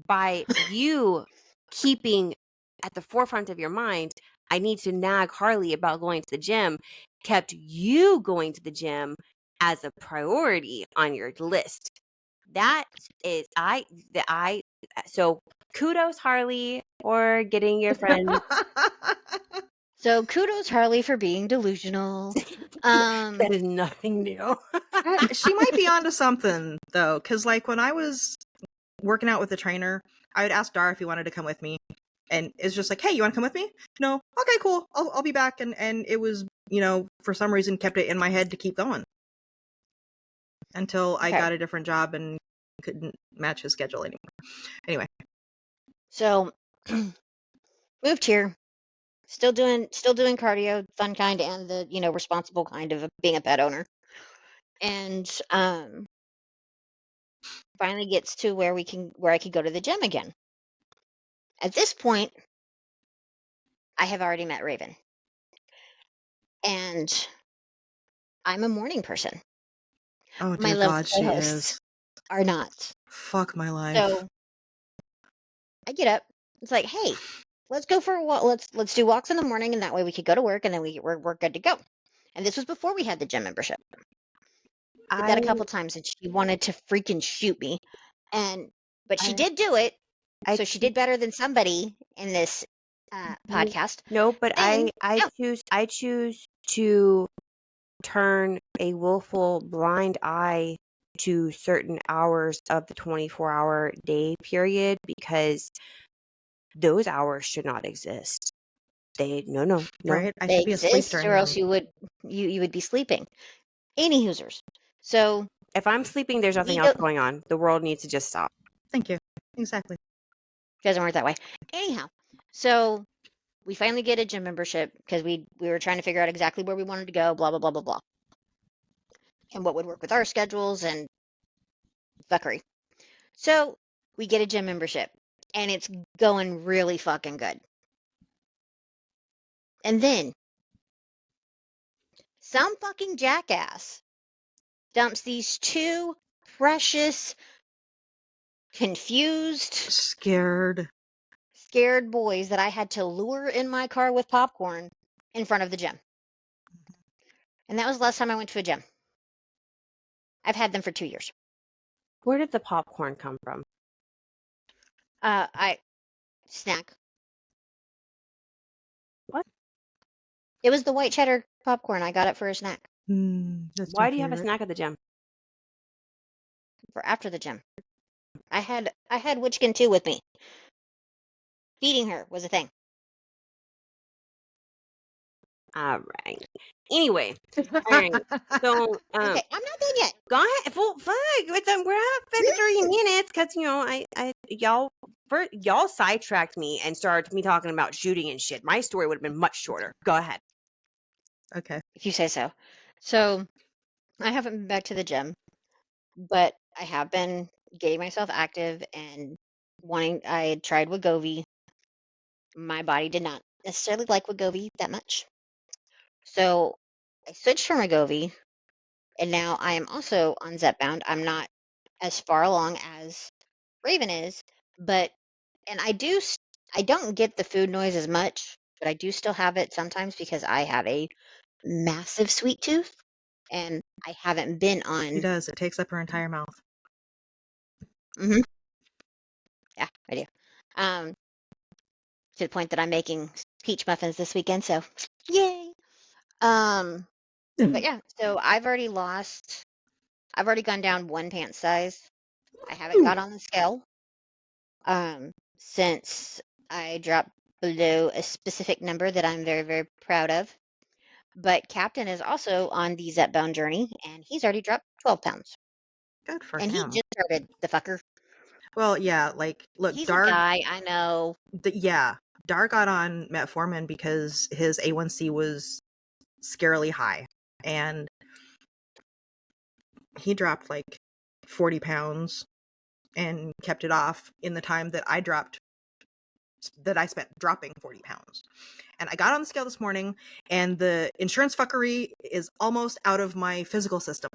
by you keeping at the forefront of your mind, I need to nag Harley about going to the gym, kept you going to the gym as a priority on your list. That is I so kudos, Harley, for getting your friend. So kudos Harley for being delusional. That is nothing new. She might be onto something though, because like when I was working out with the trainer, I would ask Dar if he wanted to come with me, and it's just like, hey, you want to come with me? No, okay, cool, I'll be back, and it was, for some reason kept it in my head to keep going until I Okay. got a different job and couldn't match his schedule anymore. Anyway, So moved here, still doing cardio, fun kind and the, responsible kind of being a pet owner. And finally gets to where I could go to the gym again. At this point, I have already met Raven. And I'm a morning person. oh My dear lovely God, she co-hosts is. are not. Fuck my life. So I get up. It's like, hey, let's go for a walk. Let's do walks in the morning, and that way we could go to work, and then we're good to go. And this was before we had the gym membership. Did I that a couple times, and she wanted to freaking shoot me. But she I did do it, I so she did better than somebody in this podcast. no, but Then no, I choose to turn a willful blind eye to certain hours of the 24-hour day period, because those hours should not exist. No. Right? I they should be asleep exist, during or them. else you would be sleeping. Any Hoosers. So If I'm sleeping, there's nothing we else go. going on. The world needs to just stop. Thank you. Exactly. Doesn't work that way. Anyhow, so we finally get a gym membership because we were trying to figure out exactly where we wanted to go, blah blah blah blah blah, and what would work with our schedules and fuckery. So we get a gym membership, and it's going really fucking good. And then some fucking jackass dumps these two precious, confused, Scared. scared boys that I had to lure in my car with popcorn in front of the gym. And that was the last time I went to a gym. I've had them for 2 years. Where did the popcorn come from? I snack. What? It was the white cheddar popcorn. I got it for a snack That's Why my do you have a favorite. snack at the gym? for after the gym. I had Witchkin 2 with me. Feeding her was a thing. All right. Anyway, all right. So, Okay, I'm not done yet. go ahead. Well, fuck. We're at 53 minutes because y'all sidetracked me and started me talking about shooting and shit. My story would have been much shorter. Go ahead. Okay. If you say so. So I haven't been back to the gym, but I have been getting myself active and wanting. I had tried Wegovy. My body did not necessarily like Wegovy that much, so I switched from Wegovy, and now I am also on Zepbound. I'm not as far along as Raven is, but and I don't get the food noise as much, but I do still have it sometimes because I have a massive sweet tooth, and I haven't been She on. does. It takes up her entire mouth. Hmm. Yeah, I do. To the point that I'm making peach muffins this weekend. So, yay! Um, But yeah, so I've already gone down one pant size. I haven't got on the scale since I dropped below a specific number that I'm very, very proud of. But Captain is also on the Zepbound journey, and he's already dropped 12 pounds. Good for And he him. just started, the fucker. Well, yeah, like, look, He's a Dar, guy, I know. yeah, Dar got on metformin because his A1C was scarily high, and he dropped like 40 pounds and kept it off in the time that I spent dropping 40 pounds. And I got on the scale this morning, and the insurance fuckery is almost out of my physical system.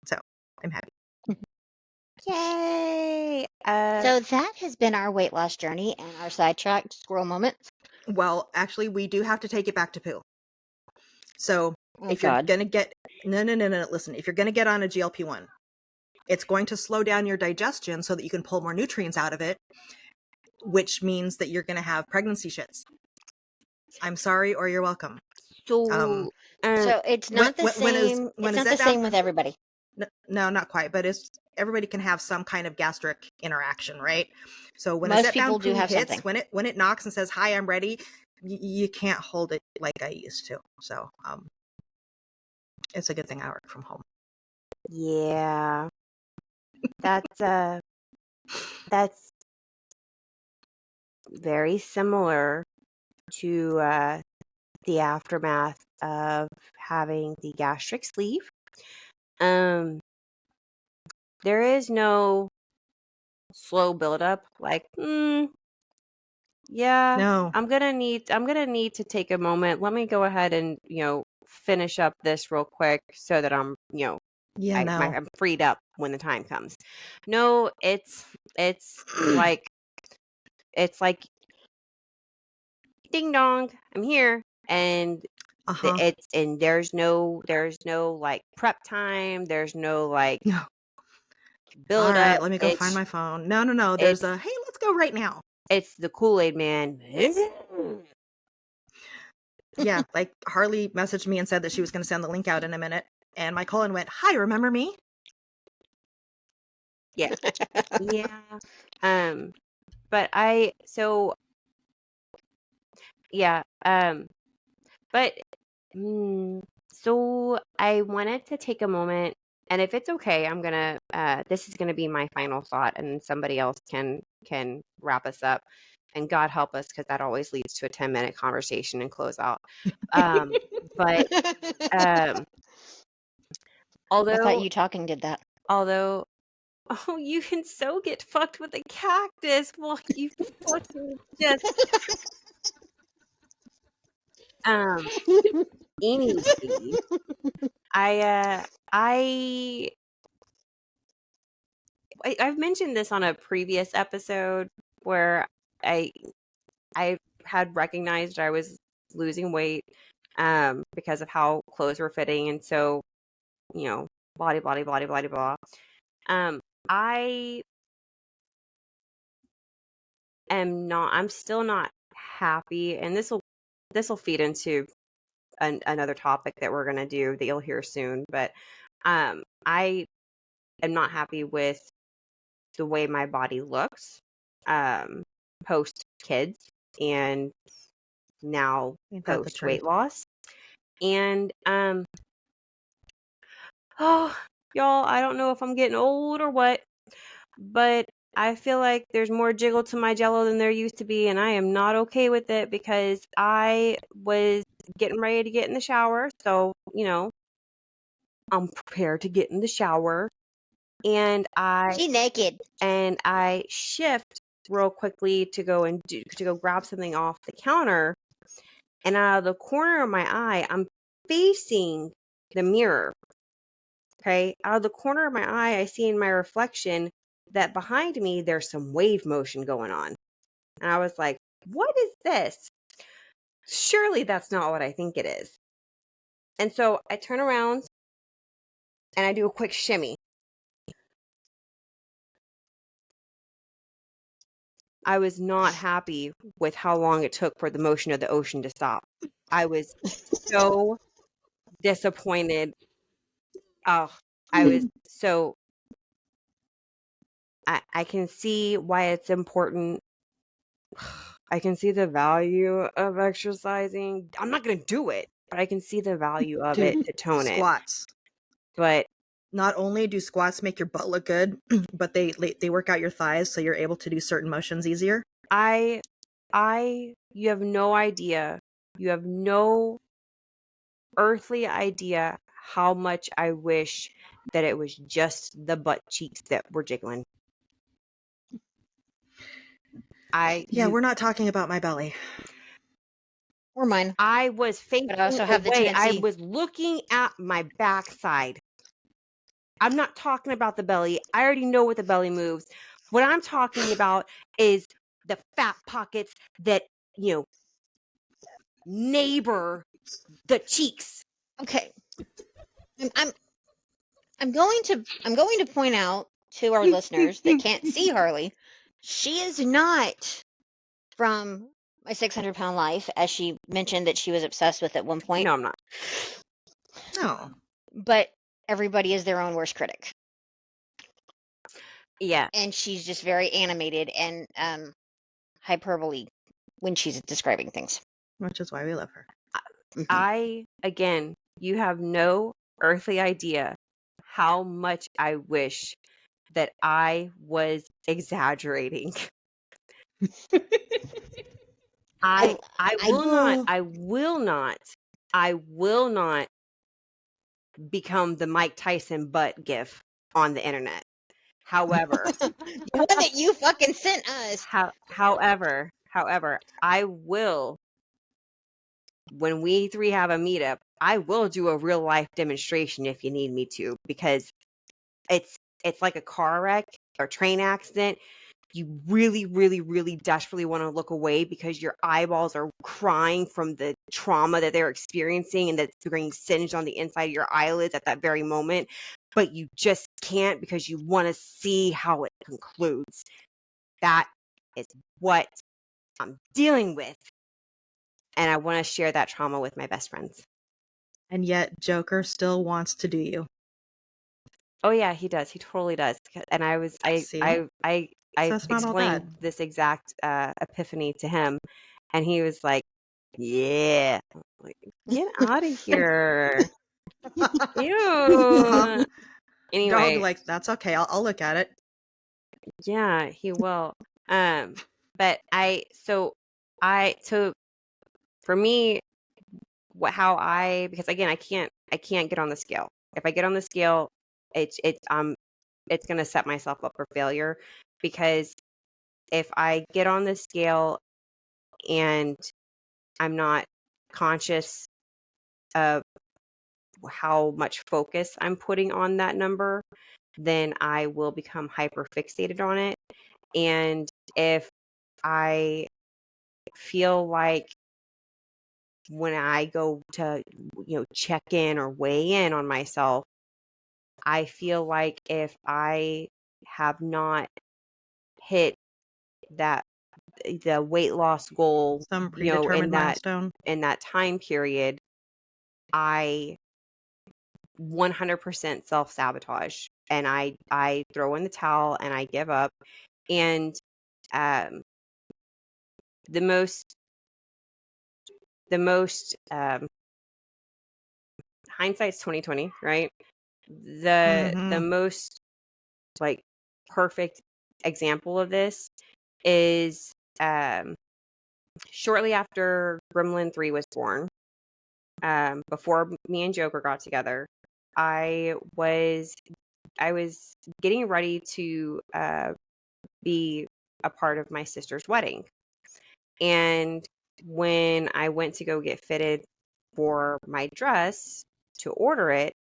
So I'm happy. Yay! So that has been our weight loss journey and our sidetracked squirrel moment. Well, actually, we do have to take it back to poo. So Oh, if you're God. going to get, no, listen, if you're going to get on a GLP-1, it's going to slow down your digestion so that you can pull more nutrients out of it, which means that you're going to have pregnancy shits. I'm sorry, or you're welcome. So, So it's not the same. It's not the same with everybody. No, not quite, but it's everybody can have some kind of gastric interaction, right? So when a Most set down people do poo have hits, something. when it knocks and says, "Hi, I'm ready," you can't hold it like I used to. So it's a good thing I work from home. yeah, that's very similar to the aftermath of having the gastric sleeve. There is no slow buildup. Like, yeah, No, I'm gonna need to take a moment. Let me go ahead and finish up this real quick so that I'm yeah, no. I'm freed up when the time comes. No, like it's like ding dong, I'm here, and Uh-huh. there's no like prep time. There's no like No. All build right, up. let me go find my phone. No. There's It's a, hey, let's go right now. it's the Kool-Aid man. Yeah, like Harley messaged me and said that she was going to send the link out in a minute. And my colon went, "Hi, remember me?" Yeah. Yeah. But yeah. But so I wanted to take a moment, and if it's okay, I'm gonna this is gonna be my final thought, and then somebody else can wrap us up. And God help us, because that always leads to a 10-minute conversation and close out. But um, I thought although you talking did that. although oh, you can so get fucked with a cactus. Well, you fucking just um anyway. I I've mentioned this on a previous episode where I I had recognized I was losing weight because of how clothes were fitting, and so blah blah blah blah blah blah. I I'm still not happy, and this will feed into another topic that we're gonna do that you'll hear soon. But I am not happy with the way my body looks post kids and now Ain't that the post truth? weight loss. And oh, y'all, I don't know if I'm getting old or what, but I feel like there's more jiggle to my jello than there used to be, and I am not okay with it because I was getting ready to get in the shower. So, I'm prepared to get in the shower, and She naked. I shift real quickly to go grab something off the counter, and out of the corner of my eye, I'm facing the mirror. Okay, out of the corner of my eye, I see in my reflection that behind me there's some wave motion going on, and I was like, "What is this? Surely that's not what I think it is." And so I turn around and I do a quick shimmy. I was not happy with how long it took for the motion of the ocean to stop. I was so disappointed. Oh, I was so. I can see why it's important. I can see the value of exercising. I'm not going to do it, but I can see the value of Dude, it to tone it. squats. But Not only do squats make your butt look good, but they work out your thighs so you're able to do certain motions easier. you have no idea. You have no earthly idea how much I wish that it was just the butt cheeks that were jiggling. We're not talking about my belly. Or mine. I was facing But I also have the away. I tendency. was looking at my backside. I'm not talking about the belly. I already know what the belly moves. What I'm talking about is the fat pockets that, neighbor the cheeks. Okay. I'm going to point out to our listeners that can't see Harley, she is not from my 600-pound life, as she mentioned that she was obsessed with at one point. No, I'm not. No. But everybody is their own worst critic. Yeah. And she's just very animated and hyperbole when she's describing things. Which is why we love her. Again, you have no earthly idea how much I wish that I was exaggerating. I will not become the Mike Tyson butt gif on the internet. However, the one that you fucking sent us. However, I will, when we three have a meetup, I will do a real life demonstration if you need me to, because it's like a car wreck or train accident. You really, really, really desperately want to look away because your eyeballs are crying from the trauma that they're experiencing and that's getting singed on the inside of your eyelids at that very moment. But you just can't because you want to see how it concludes. That is what I'm dealing with. And I want to share that trauma with my best friends. And yet Joker still wants to do you. Oh yeah, he does. He totally does. And I explained this exact epiphany to him, and he was like, "Yeah, like, get out of here." Ew. Anyway, Dog will be like, "That's okay. I'll look at it." Yeah, he will. But so for me, because again, I can't get on the scale. If I get on the scale, it's going to set myself up for failure, because if I get on the scale and I'm not conscious of how much focus I'm putting on that number, then I will become hyper fixated on it. And if I feel like when I go to, check in or weigh in on myself, I feel like if I have not hit the weight loss goal, some predetermined milestone in that time period, I 100% self-sabotage, and I throw in the towel and I give up. And the most hindsight's 2020, right? The most like perfect example of this is shortly after Gremlin 3 was born, before me and Joker got together, I was getting ready to be a part of my sister's wedding. And when I went to go get fitted for my dress to order it,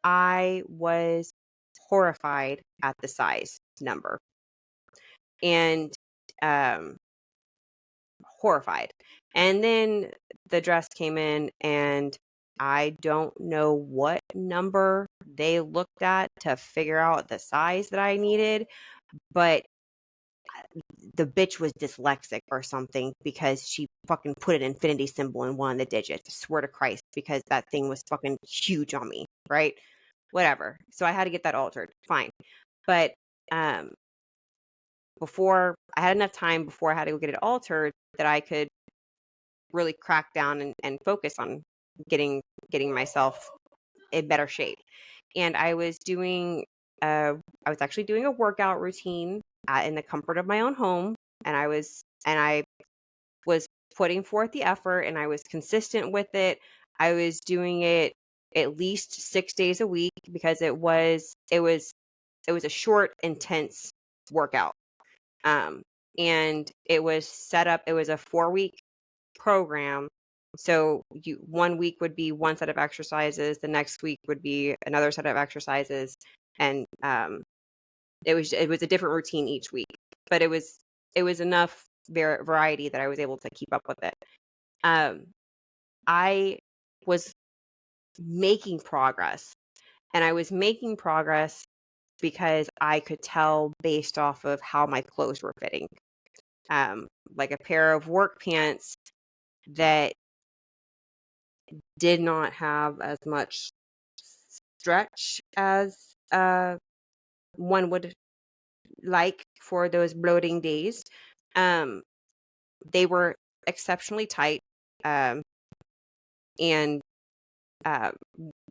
I was horrified at the size number. And horrified. And then the dress came in, and I don't know what number they looked at to figure out the size that I needed, but the bitch was dyslexic or something, because she fucking put an infinity symbol in one of the digits. I swear to Christ. because that thing was fucking huge on me, right? Whatever. So I had to get that altered. Fine. But before I had enough time before I had to go get it altered that I could really crack down and focus on getting myself in better shape. And I was actually doing a workout routine in the comfort of my own home, and I was putting forth the effort, and I was consistent with it. I was doing it at least 6 days a week because it was a short, intense workout. And it was set up. It was a 4-week program. So 1 week would be one set of exercises. The next week would be another set of exercises, and it was a different routine each week. But it was enough variety that I was able to keep up with it. I was making progress, and I was making progress because I could tell based off of how my clothes were fitting. Like a pair of work pants that did not have as much stretch as one would like for those bloating days. They were exceptionally tight. And when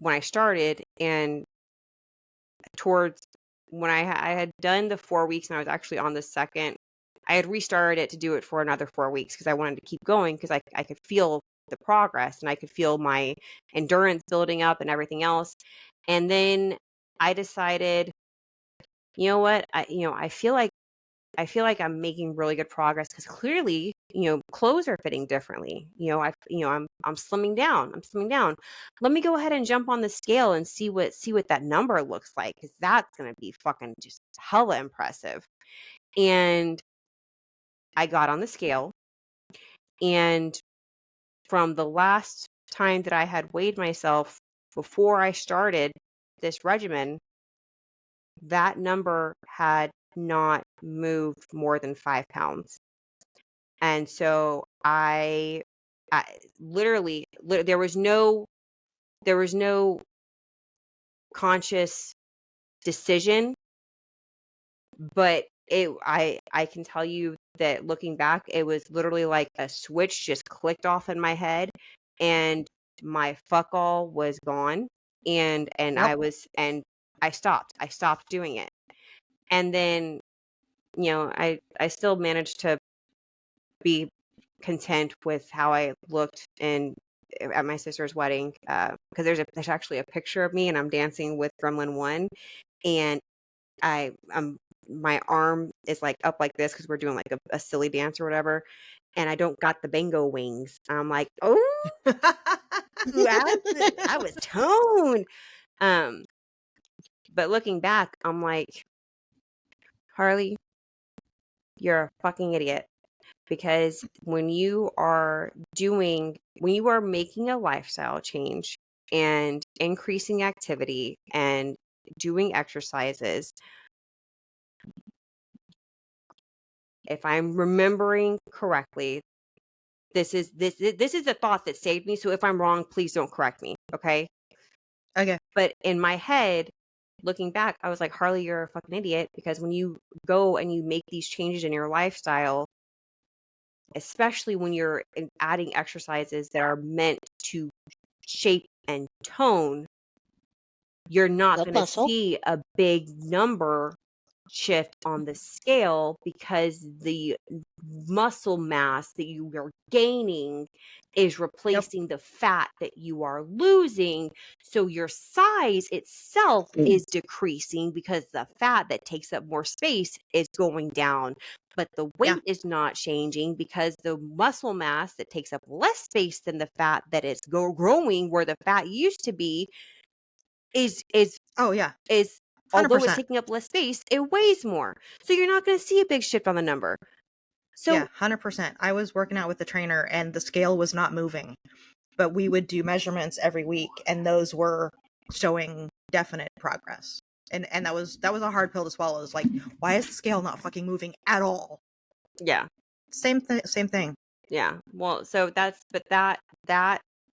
I started, and towards when I had done the 4 weeks and I was actually on the second, I had restarted it to do it for another 4 weeks because I wanted to keep going because I could feel the progress and I could feel my endurance building up and everything else. And then I decided, you know what, I feel like I'm making really good progress because clearly, clothes are fitting differently. I'm slimming down. Let me go ahead and jump on the scale and see what that number looks like, because that's going to be fucking just hella impressive. And I got on the scale, and from the last time that I had weighed myself before I started this regimen, that number had not moved more than 5 pounds. And so I literally, there was no conscious decision, but I can tell you that looking back, it was literally like a switch just clicked off in my head, and my fuck all was gone, and Yep. I stopped doing it. And then, I still managed to be content with how I looked at my sister's wedding, because there's actually a picture of me and I'm dancing with Gremlin 1, and my arm is like up like this because we're doing like a silly dance or whatever, and I don't got the bingo wings. I'm like, oh, I was toned. But looking back, I'm like, Harley, you're a fucking idiot. Because when you are making a lifestyle change and increasing activity and doing exercises, if I'm remembering correctly, this is the thought that saved me. So if I'm wrong, please don't correct me. Okay. Okay. But in my head, looking back, I was like, Harley, you're a fucking idiot, because when you go and you make these changes in your lifestyle, especially when you're adding exercises that are meant to shape and tone, you're not Build going to muscle. see a big number shift on the scale, because the muscle mass that you are gaining is replacing the fat that you are losing. So your size itself is decreasing because the fat that takes up more space is going down. But the weight is not changing because the muscle mass that takes up less space than the fat that is growing where the fat used to be is Oh yeah. although it's 100%. taking up less space, it weighs more. So you're not going to see a big shift on the number. So Yeah, 100%. I was working out with the trainer and the scale was not moving, but we would do measurements every week and those were showing definite progress. And that was a hard pill to swallow. It's like, why is the scale not fucking moving at all? yeah. Same thing. Yeah. Well, so that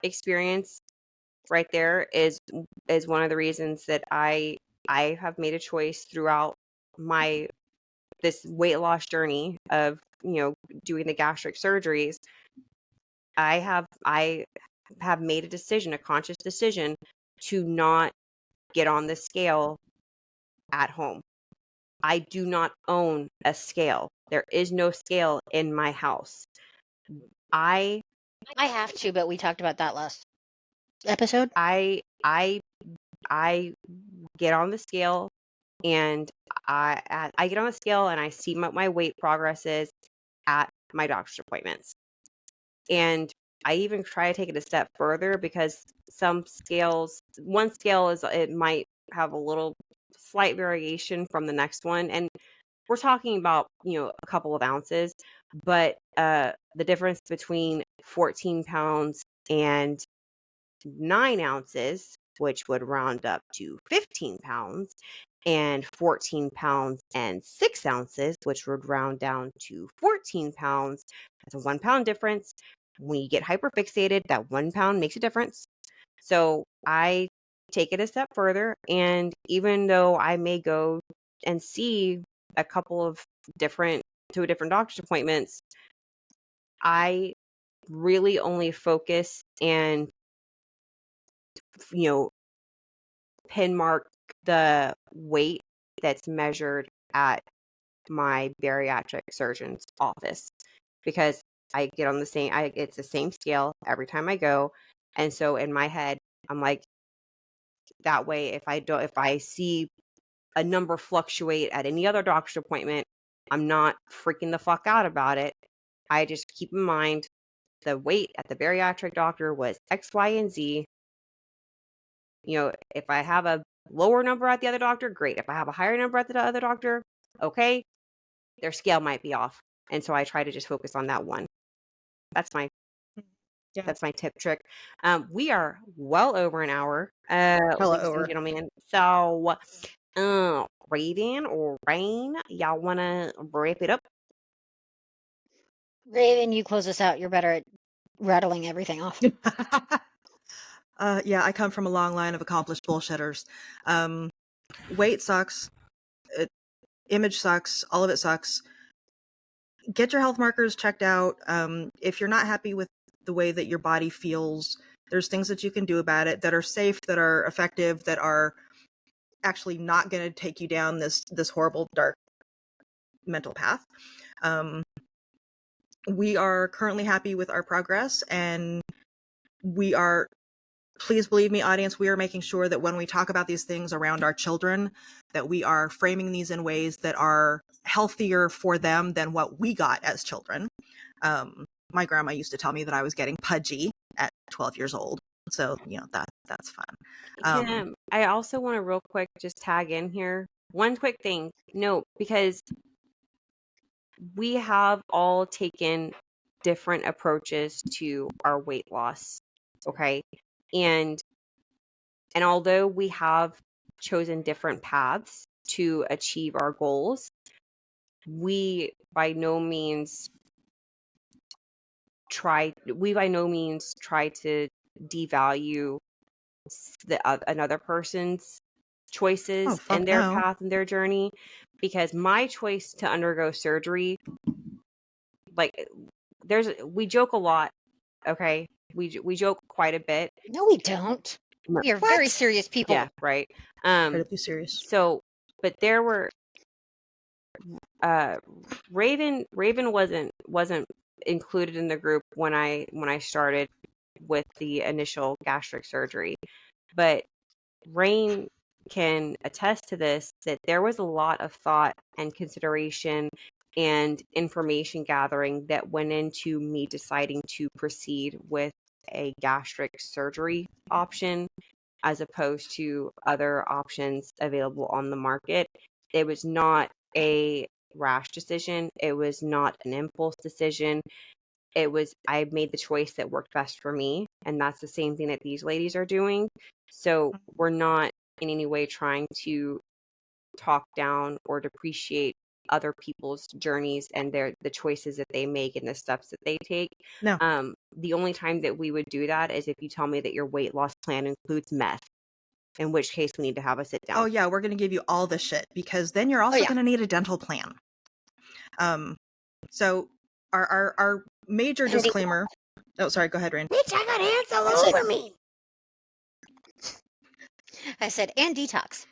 experience right there is one of the reasons that I have made a choice throughout my this weight loss journey of, doing the gastric surgeries. I have made a decision, a conscious decision, to not get on the scale at home. I do not own a scale. There is no scale in my house. I I have to, but we talked about that last episode. I I I get on the scale, and I get on the scale and I see what my weight progress is at my doctor's appointments. And I even try to take it a step further, because one scale it might have a little slight variation from the next one. And we're talking about, a couple of ounces, but the difference between 14 pounds and 9 ounces, which would round up to 15 pounds, and 14 pounds and 6 ounces, which would round down to 14 pounds. That's a 1 pound difference. When you get hyperfixated, that 1 pound makes a difference. So I take it a step further. And even though I may go and see a couple of different doctor's appointments, I really only focus and, pin mark the weight that's measured at my bariatric surgeon's office, because I get on it's the same scale every time I go. And so in my head, I'm like, that way, if I see a number fluctuate at any other doctor's appointment, I'm not freaking the fuck out about it. I just keep in mind the weight at the bariatric doctor was X, Y, and Z. If I have a lower number at the other doctor, great. If I have a higher number at the other doctor, okay, their scale might be off. And so I try to just focus on that one. That's my tip trick. We are well over an hour, ladies and gentlemen. So, Raven or Rain, y'all want to wrap it up? Raven, you close us out. You're better at rattling everything off. Yeah, I come from a long line of accomplished bullshitters. Weight sucks. Image sucks. All of it sucks. Get your health markers checked out. If you're not happy with the way that your body feels, there's things that you can do about it that are safe, that are effective, that are actually not going to take you down this horrible, dark mental path. We are currently happy with our progress, and we are, please believe me, audience, we are making sure that when we talk about these things around our children, that we are framing these in ways that are healthier for them than what we got as children. My grandma used to tell me that I was getting pudgy at 12 years old. So, that's fun. I also want to real quick just tag in here. One quick thing. No, because we have all taken different approaches to our weight loss. Okay. And although we have chosen different paths to achieve our goals, we by no means try to devalue another person's choices and their path and their journey, because my choice to undergo surgery, like, we joke a lot. Okay. We joke quite a bit. No, we don't. We are very serious people. Yeah, right. Incredibly serious. So, but there were Raven wasn't included in the group when I started with the initial gastric surgery, but Rain can attest to this, that there was a lot of thought and consideration and information gathering that went into me deciding to proceed with a gastric surgery option as opposed to other options available on the market. It was not a rash decision. It was not an impulse decision. I made the choice that worked best for me. And that's the same thing that these ladies are doing. So we're not in any way trying to talk down or depreciate other people's journeys and the choices that they make and the steps that they take. No. The only time that we would do that is if you tell me that your weight loss plan includes meth, in which case we need to have a sit down. Oh yeah, we're going to give you all the shit, because then you're also yeah. going to need a dental plan. So our major And a disclaimer. Oh, sorry. Go ahead, Rain. Bitch, I got ants all over me. I said, and detox.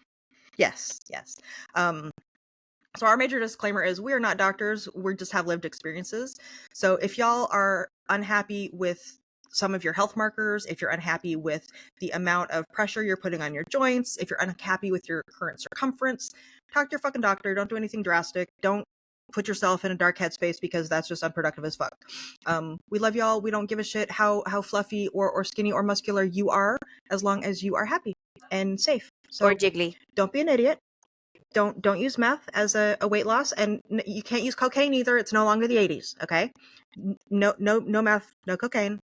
Yes. So our major disclaimer is we are not doctors. We just have lived experiences. So if y'all are unhappy with some of your health markers, if you're unhappy with the amount of pressure you're putting on your joints, if you're unhappy with your current circumference, talk to your fucking doctor. Don't do anything drastic. Don't put yourself in a dark headspace, because that's just unproductive as fuck. We love y'all. We don't give a shit how fluffy or skinny or muscular you are, as long as you are happy and safe. So Or jiggly. don't be an idiot. Don't use meth as a weight loss, and you can't use cocaine either. It's no longer the 80s. Okay, no meth, no cocaine.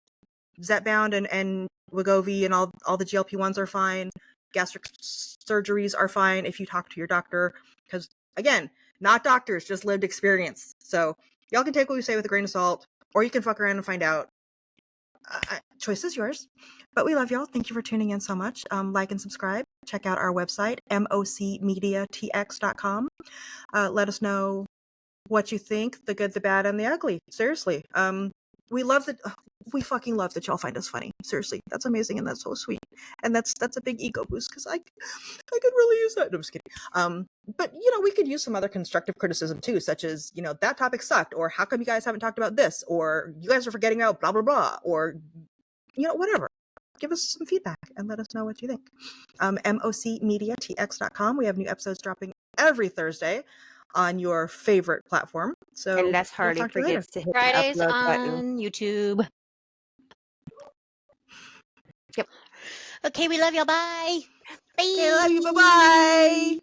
Zepbound and Wegovy and all the GLP-1s are fine. Gastric surgeries are fine if you talk to your doctor, because again, not doctors, just lived experience. So y'all can take what we say with a grain of salt, or you can fuck around and find out. Choice is yours. But we love y'all. Thank you for tuning in so much. Like and subscribe. Check out our website, mocmediatx.com. Let us know what you think, the good, the bad, and the ugly. Seriously. We love that. We fucking love that y'all find us funny. Seriously, that's amazing and that's so sweet. And that's a big ego boost, because I could really use that. No, I'm just kidding. But we could use some other constructive criticism too, such as that topic sucked, or how come you guys haven't talked about this, or you guys are forgetting about blah blah blah, or whatever. Give us some feedback and let us know what you think. mocmediatx.com. We have new episodes dropping every Thursday on your favorite platform. So Unless Harley forgets to hit Fridays the upload on button. YouTube. Yep. Okay, we love y'all. Bye. Okay, love you. Bye-bye.